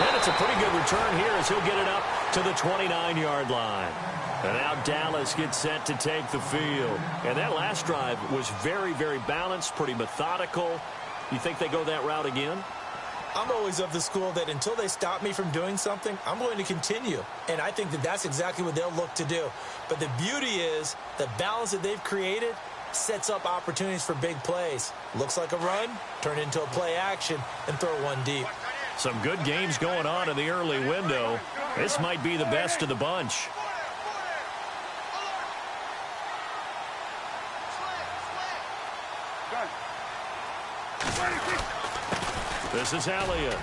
And it's a pretty good return here as he'll get it up to the 29-yard line. And now Dallas gets set to take the field. And that last drive was very, very balanced, pretty methodical. You think they go that route again? I'm always of the school that until they stop me from doing something, I'm going to continue. And I think that that's exactly what they'll look to do. But the beauty is the balance that they've created sets up opportunities for big plays. Looks like a run, turn into a play action, and throw one deep. Some good games going on in the early window. This might be the best of the bunch. This is Elliott.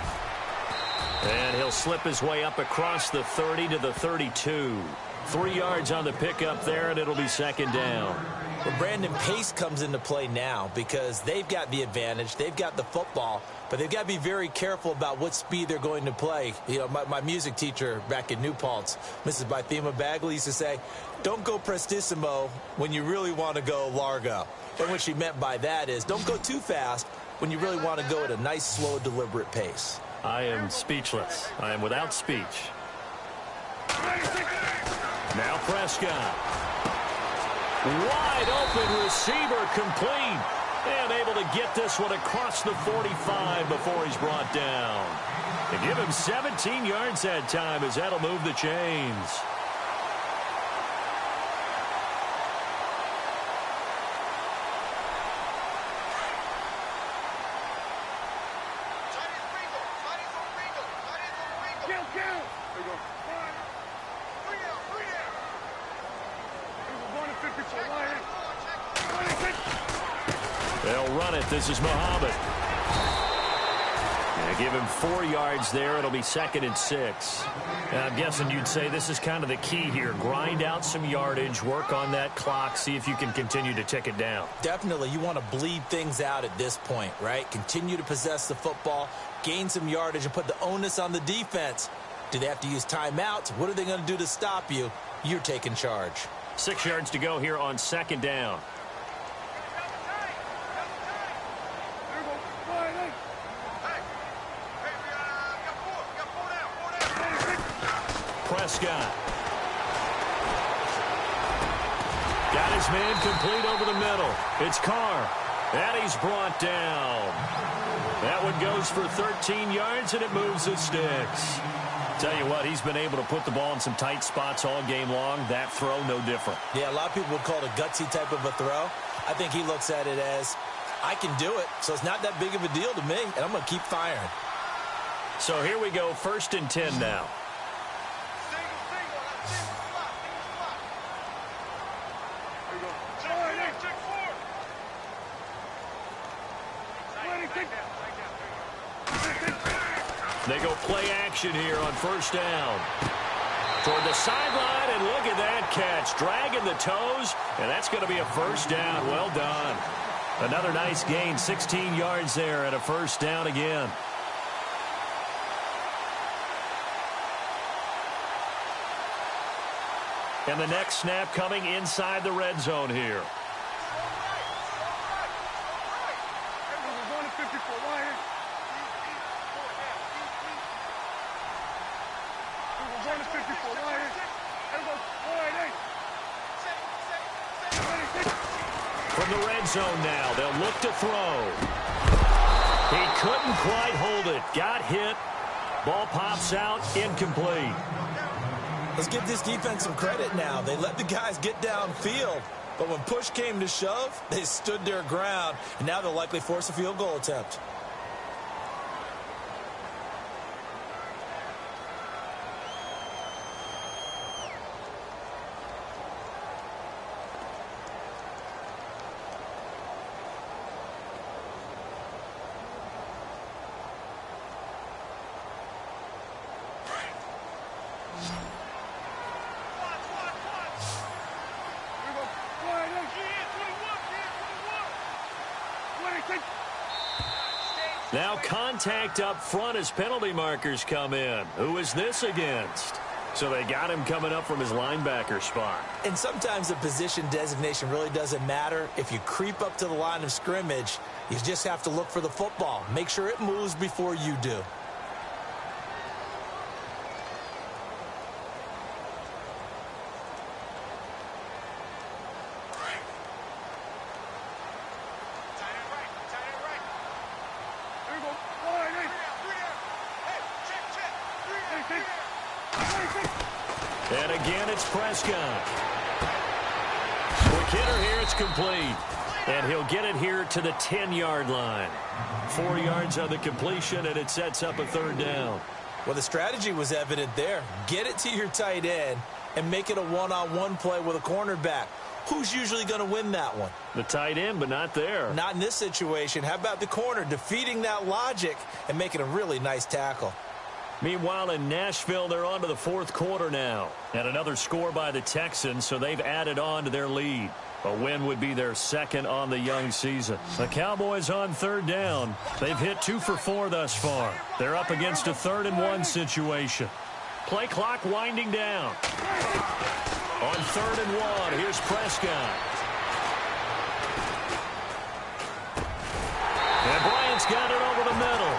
And he'll slip his way up across the 30 to the 32. 3 yards on the pickup there, and it'll be second down. Well, Brandon, pace comes into play now because they've got the advantage. They've got the football, but they've got to be very careful about what speed they're going to play. You know, my music teacher back in New Paltz, Mrs. Bythema Bagley, used to say, don't go prestissimo when you really want to go largo. And what she meant by that is don't go too fast when you really want to go at a nice, slow, deliberate pace. I am speechless. I am without speech. Now Prescott. Wide open receiver complete. And able to get this one across the 45 before he's brought down. They give him 17 yards that time as that'll move the chains. They'll run it. This is Muhammad. And give him 4 yards there. It'll be second and 6. Now, I'm guessing you'd say this is kind of the key here. Grind out some yardage, work on that clock, see if you can continue to tick it down. Definitely. You want to bleed things out at this point, right? Continue to possess the football, gain some yardage, and put the onus on the defense. Do they have to use timeouts? What are they going to do to stop you? You're taking charge. 6 yards to go here on second down. Prescott. Got his man complete over the middle. It's Carr. And he's brought down. That one goes for 13 yards, and it moves the sticks. Tell you what, he's been able to put the ball in some tight spots all game long. That throw, no different. Yeah, a lot of people would call it a gutsy type of a throw. I think he looks at it as, I can do it, so it's not that big of a deal to me, and I'm going to keep firing. So here we go, 1st and 10 now. They go play action here on 1st down. Toward the sideline, and look at that catch. Dragging the toes, and that's going to be a 1st down. Well done. Another nice gain, 16 yards there, and a 1st down again. And the next snap coming inside the red zone here. From the red zone now, they'll look to throw. He couldn't quite hold it. Got hit, Ball pops out, incomplete. Let's give this defense some credit now. They let the guys get downfield, but when push came to shove, they stood their ground, and now they'll likely force a field goal attempt. Now contact up front as penalty markers come in. Who is this against? So they got him coming up from his linebacker spot. And sometimes the position designation really doesn't matter. If you creep up to the line of scrimmage, you just have to look for the football. Make sure it moves before you do. And again, it's Prescott. Quick hitter here, it's complete. And he'll get it here to the 10-yard line. 4 yards on the completion, and it sets up a third down. Well, the strategy was evident there. Get it to your tight end and make it a one-on-one play with a cornerback. Who's usually going to win that one? The tight end, but not there. Not in this situation. How about the corner defeating that logic and making a really nice tackle? Meanwhile, in Nashville, they're on to the fourth quarter now. And another score by the Texans, so they've added on to their lead. A win would be their second on the young season. The Cowboys on third down. They've hit 2 for 4 thus far. They're up against a 3rd-and-1 situation. Play clock winding down. On 3rd-and-1, here's Prescott. And Bryant's got it over the middle.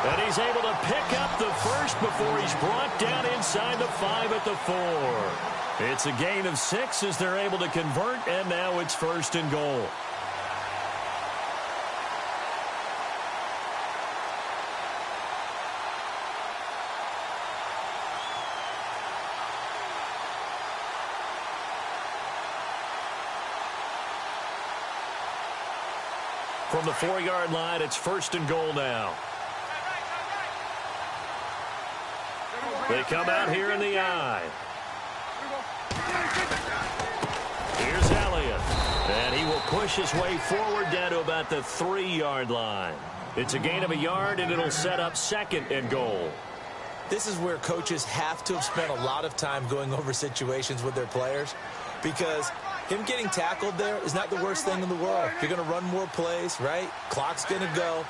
And he's able to pick up the first before he's brought down inside the 5 at the 4. It's a gain of 6 as they're able to convert, and now it's 1st and goal. From the 4-yard line, it's 1st and goal now. They come out here in the I. Here's Elliott. And he will push his way forward down to about the 3-yard line. It's a gain of a yard, and it'll set up 2nd and goal. This is where coaches have to have spent a lot of time going over situations with their players, because him getting tackled there is not the worst thing in the world. You're going to run more plays, right? Clock's going to go.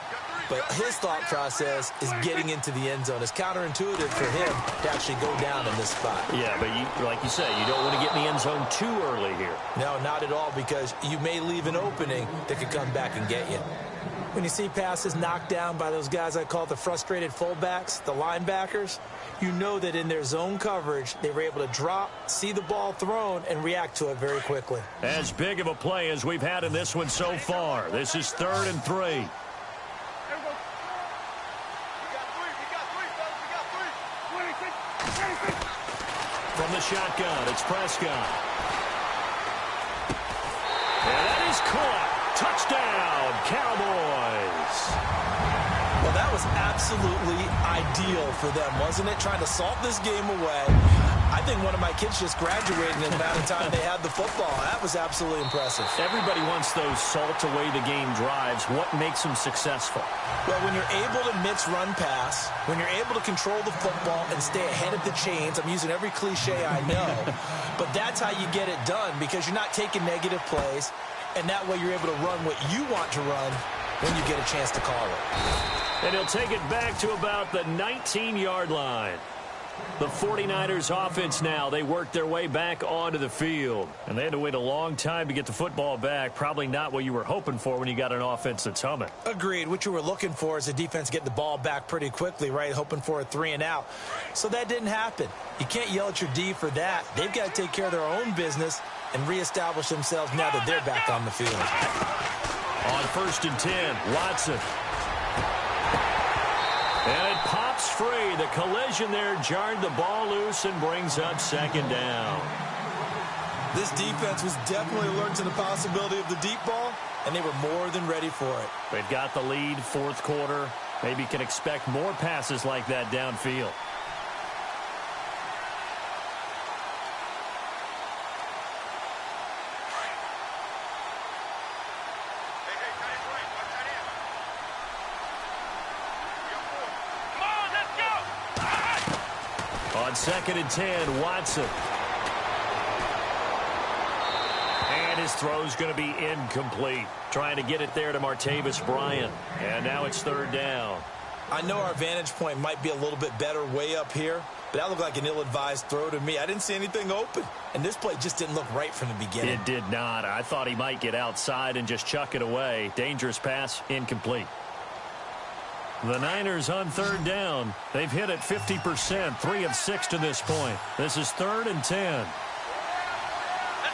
But his thought process is getting into the end zone. It's counterintuitive for him to actually go down in this spot. Yeah, but like you say, you don't want to get in the end zone too early here. No, not at all, because you may leave an opening that could come back and get you. When you see passes knocked down by those guys I call the frustrated fullbacks, the linebackers, you know that in their zone coverage, they were able to drop, see the ball thrown, and react to it very quickly. As big of a play as we've had in this one so far. This is 3rd and 3. From the shotgun, it's Prescott. And that is caught. Touchdown, Cowboys. Well, that was absolutely ideal for them, wasn't it? Trying to salt this game away. I think one of my kids just graduated in the amount of time they had the football. That was absolutely impressive. Everybody wants those salt-away-the-game drives. What makes them successful? Well, when you're able to mix run-pass, when you're able to control the football and stay ahead of the chains, I'm using every cliche I know, but that's how you get it done, because you're not taking negative plays, and that way you're able to run what you want to run when you get a chance to call it. And he'll take it back to about the 19-yard line. The 49ers offense now, they worked their way back onto the field. And they had to wait a long time to get the football back. Probably not what you were hoping for when you got an offense that's humming. Agreed. What you were looking for is the defense get the ball back pretty quickly, right? Hoping for a 3-and-out. So that didn't happen. You can't yell at your D for that. They've got to take care of their own business and reestablish themselves now that they're back on the field. On 1st and 10, Watson. And it pops free. The collision there jarred the ball loose and brings up second down. This defense was definitely alert to the possibility of the deep ball, and they were more than ready for it. They've got the lead, fourth quarter. Maybe can expect more passes like that downfield. On 2nd and 10, Watson. And his throw's going to be incomplete. Trying to get it there to Martavis Bryant. And now it's 3rd down. I know our vantage point might be a little bit better way up here, but that looked like an ill-advised throw to me. I didn't see anything open, and this play just didn't look right from the beginning. It did not. I thought he might get outside and just chuck it away. Dangerous pass, incomplete. The Niners on 3rd down. They've hit it 50%, 3 of 6 to this point. This is 3rd and 10. Let's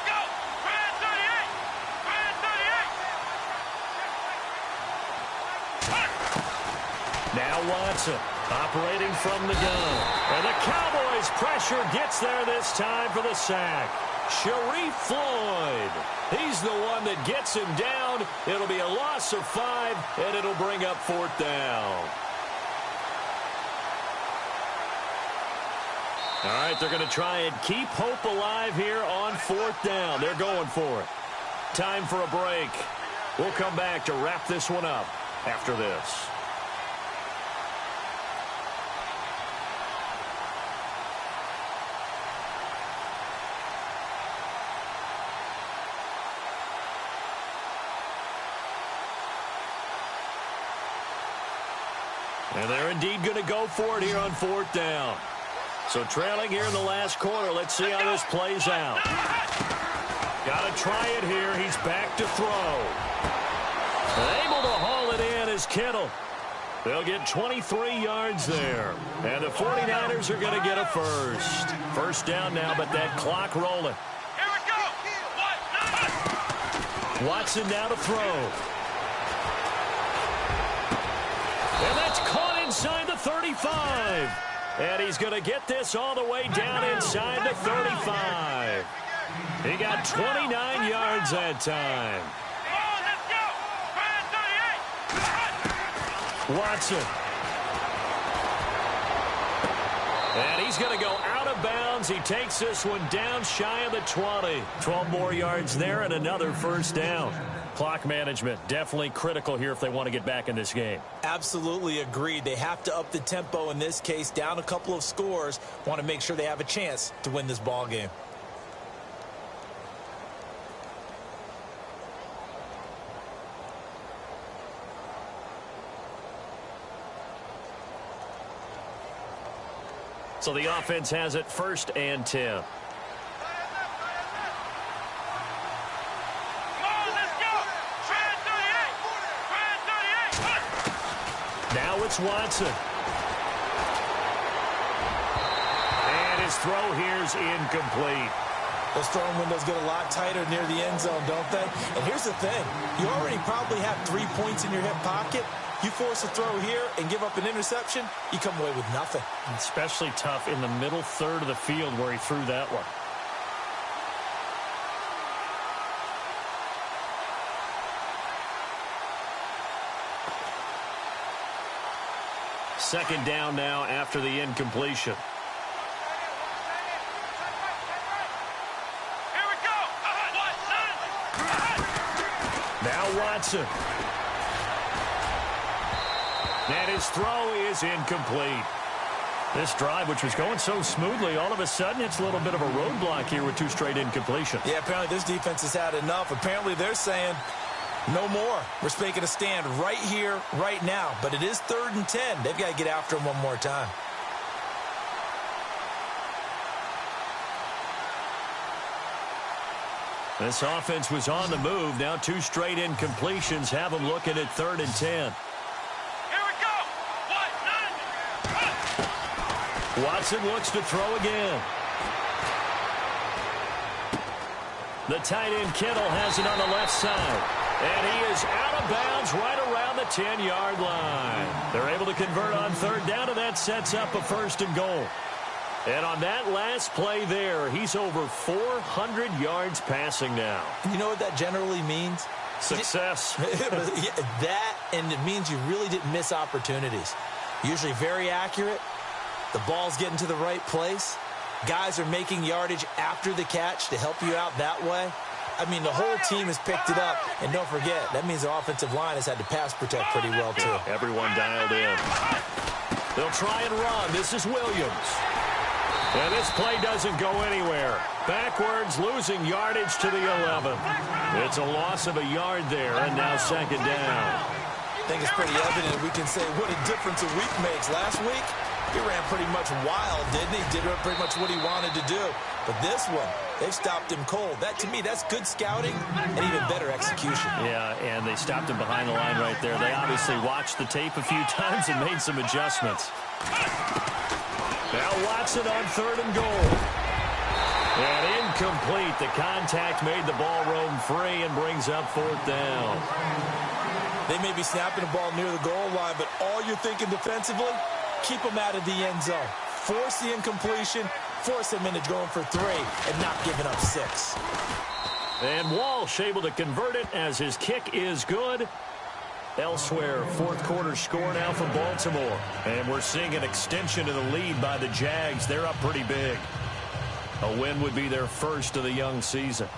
go! Brand 38! Brand 38! Now Watson operating from the gun. And the Cowboys' pressure gets there this time for the sack. Sharif Floyd. He's the one that gets him down. It'll be a loss of 5, and it'll bring up 4th down. All right, they're going to try and keep hope alive here on 4th down. They're going for it. Time for a break. We'll come back to wrap this one up after this. And they're indeed going to go for it here on 4th down. So trailing here in the last quarter. Let's see how this plays out. Got to try it here. He's back to throw. Able to haul it in is Kittle. They'll get 23 yards there. And the 49ers are going to get a first. First down now, but that clock rolling. Here we go! Watson now to throw. And that's caught inside the 35. And he's going to get this all the way down inside the 35. He got 29 yards that time. Watson. And he's going to go out of bounds. He takes this one down shy of the 20. 12 more yards there and another first down. Clock management definitely critical here if they want to get back in this game. Absolutely agreed. They have to up the tempo in this case, down a couple of scores. Want to make sure they have a chance to win this ball game. So the offense has it 1st and 10. Now it's Watson. And his throw here's incomplete. Those throwing windows get a lot tighter near the end zone, don't they? And here's the thing. You already probably have 3 points in your hip pocket. You force a throw here and give up an interception, you come away with nothing. Especially tough in the middle third of the field where he threw that one. Second down now after the incompletion. Here we go! Now Watson. And his throw is incomplete. This drive, which was going so smoothly, all of a sudden it's a little bit of a roadblock here with 2 straight incompletions. Yeah, apparently this defense has had enough. Apparently they're saying no more. We're making a stand right here, right now. But it is 3rd and 10. They've got to get after him one more time. This offense was on the move. Now 2 straight incompletions have them looking at 3rd and 10. Watson looks to throw again. The tight end Kittle has it on the left side. And he is out of bounds right around the 10-yard line. They're able to convert on third down, and that sets up a 1st and goal. And on that last play there, he's over 400 yards passing now. You know what that generally means? Success. That, and it means you really didn't miss opportunities. Usually very accurate. The ball's getting to the right place. Guys are making yardage after the catch to help you out that way. I mean, the whole team has picked it up. And don't forget, that means the offensive line has had to pass protect pretty well, too. Everyone dialed in. They'll try and run. This is Williams. And this play doesn't go anywhere. Backwards, losing yardage to the 11. It's a loss of a yard there, and now 2nd down. I think it's pretty evident we can say what a difference a week makes. Last week, he ran pretty much wild, didn't he? Did pretty much what he wanted to do. But this one, they've stopped him cold. That, to me, that's good scouting and even better execution. Yeah, and they stopped him behind the line right there. They obviously watched the tape a few times and made some adjustments. Now Watson on 3rd and goal. And incomplete. The contact made the ball roam free and brings up 4th down. They may be snapping the ball near the goal line, but all you're thinking defensively, keep them out of the end zone. Force the incompletion, force them into going for 3 and not giving up 6. And Walsh able to convert it as his kick is good. Elsewhere, 4th quarter score now for Baltimore. And we're seeing an extension of the lead by the Jags. They're up pretty big. A win would be their first of the young season.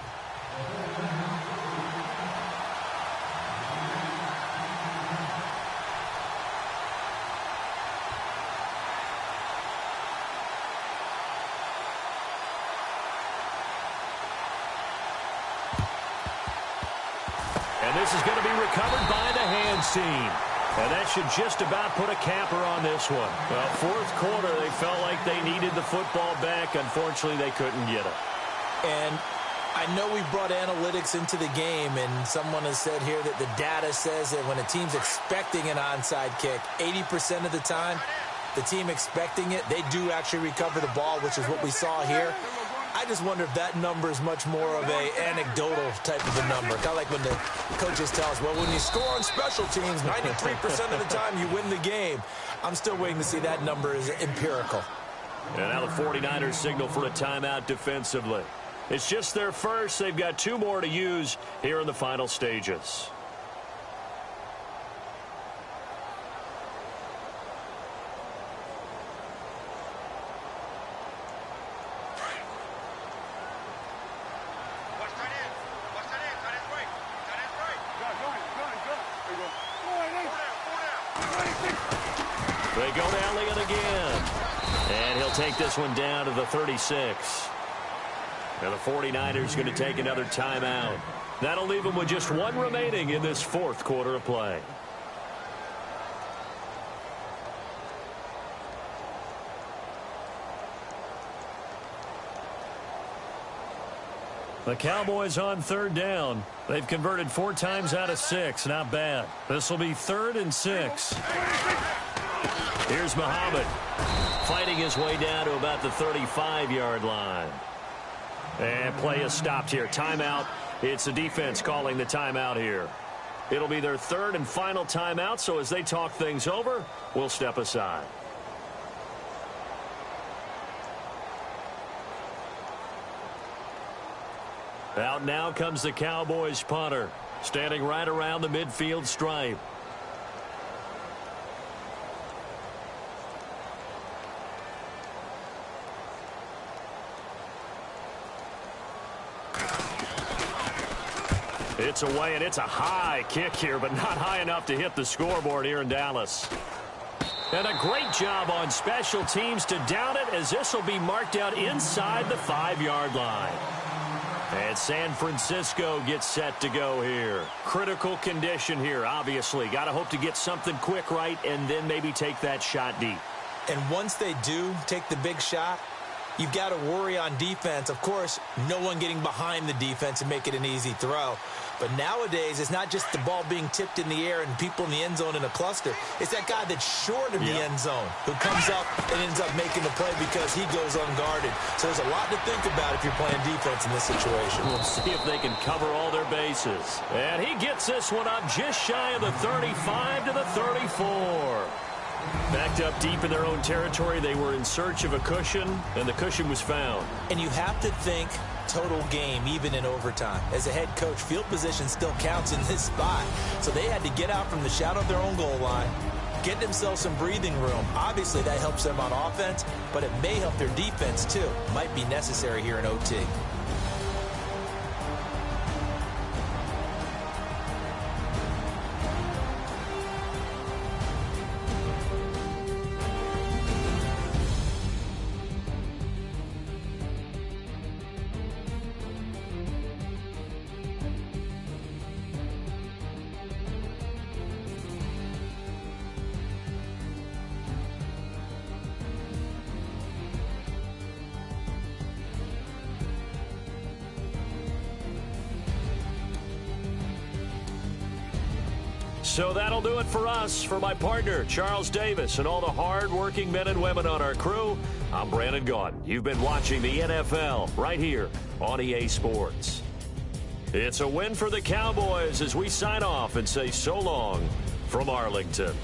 And this is going to be recovered by the hands team. And that should just about put a capper on this one. Well, 4th quarter, they felt like they needed the football back. Unfortunately, they couldn't get it. And I know we brought analytics into the game, and someone has said here that the data says that when a team's expecting an onside kick, 80% of the time, the team expecting it, they do actually recover the ball, which is what we saw here. I just wonder if that number is much more of a anecdotal type of a number. Kind of like when the coaches tell us, well, when you score on special teams, 93% of the time you win the game. I'm still waiting to see that number is empirical. And now the 49ers signal for a timeout defensively. It's just their first. They've got 2 more to use here in the final stages. They go to Elliott again. And he'll take this one down to the 36. And the 49ers going to take another timeout. That'll leave them with just 1 remaining in this 4th quarter of play. The Cowboys on 3rd down. They've converted 4 times out of 6. Not bad. This will be 3rd and 6. Here's Muhammad fighting his way down to about the 35-yard line. And play is stopped here. Timeout. It's the defense calling the timeout here. It'll be their 3rd and final timeout, so as they talk things over, we'll step aside. Out now comes the Cowboys punter, standing right around the midfield stripe. It's away, and it's a high kick here, but not high enough to hit the scoreboard here in Dallas. And a great job on special teams to down it, as this will be marked out inside the 5-yard line. And San Francisco gets set to go here. Critical condition here, obviously. Got to hope to get something quick right and then maybe take that shot deep. And once they do take the big shot, you've got to worry on defense. Of course, no one getting behind the defense and make it an easy throw. But nowadays, it's not just the ball being tipped in the air and people in the end zone in a cluster. It's that guy that's short of the end zone who comes up and ends up making the play because he goes unguarded. So there's a lot to think about if you're playing defense in this situation. We'll see if they can cover all their bases. And he gets this one up just shy of the 35 to the 34. Backed up deep in their own territory, they were in search of a cushion, and the cushion was found. And you have to think total game, even in overtime. As a head coach, field position still counts in this spot. So they had to get out from the shadow of their own goal line, get themselves some breathing room. Obviously, that helps them on offense, but it may help their defense, too. Might be necessary here in OT. So that'll do it for us. For my partner, Charles Davis, and all the hard-working men and women on our crew, I'm Brandon Gaudin. You've been watching the NFL right here on EA Sports. It's a win for the Cowboys as we sign off and say so long from Arlington.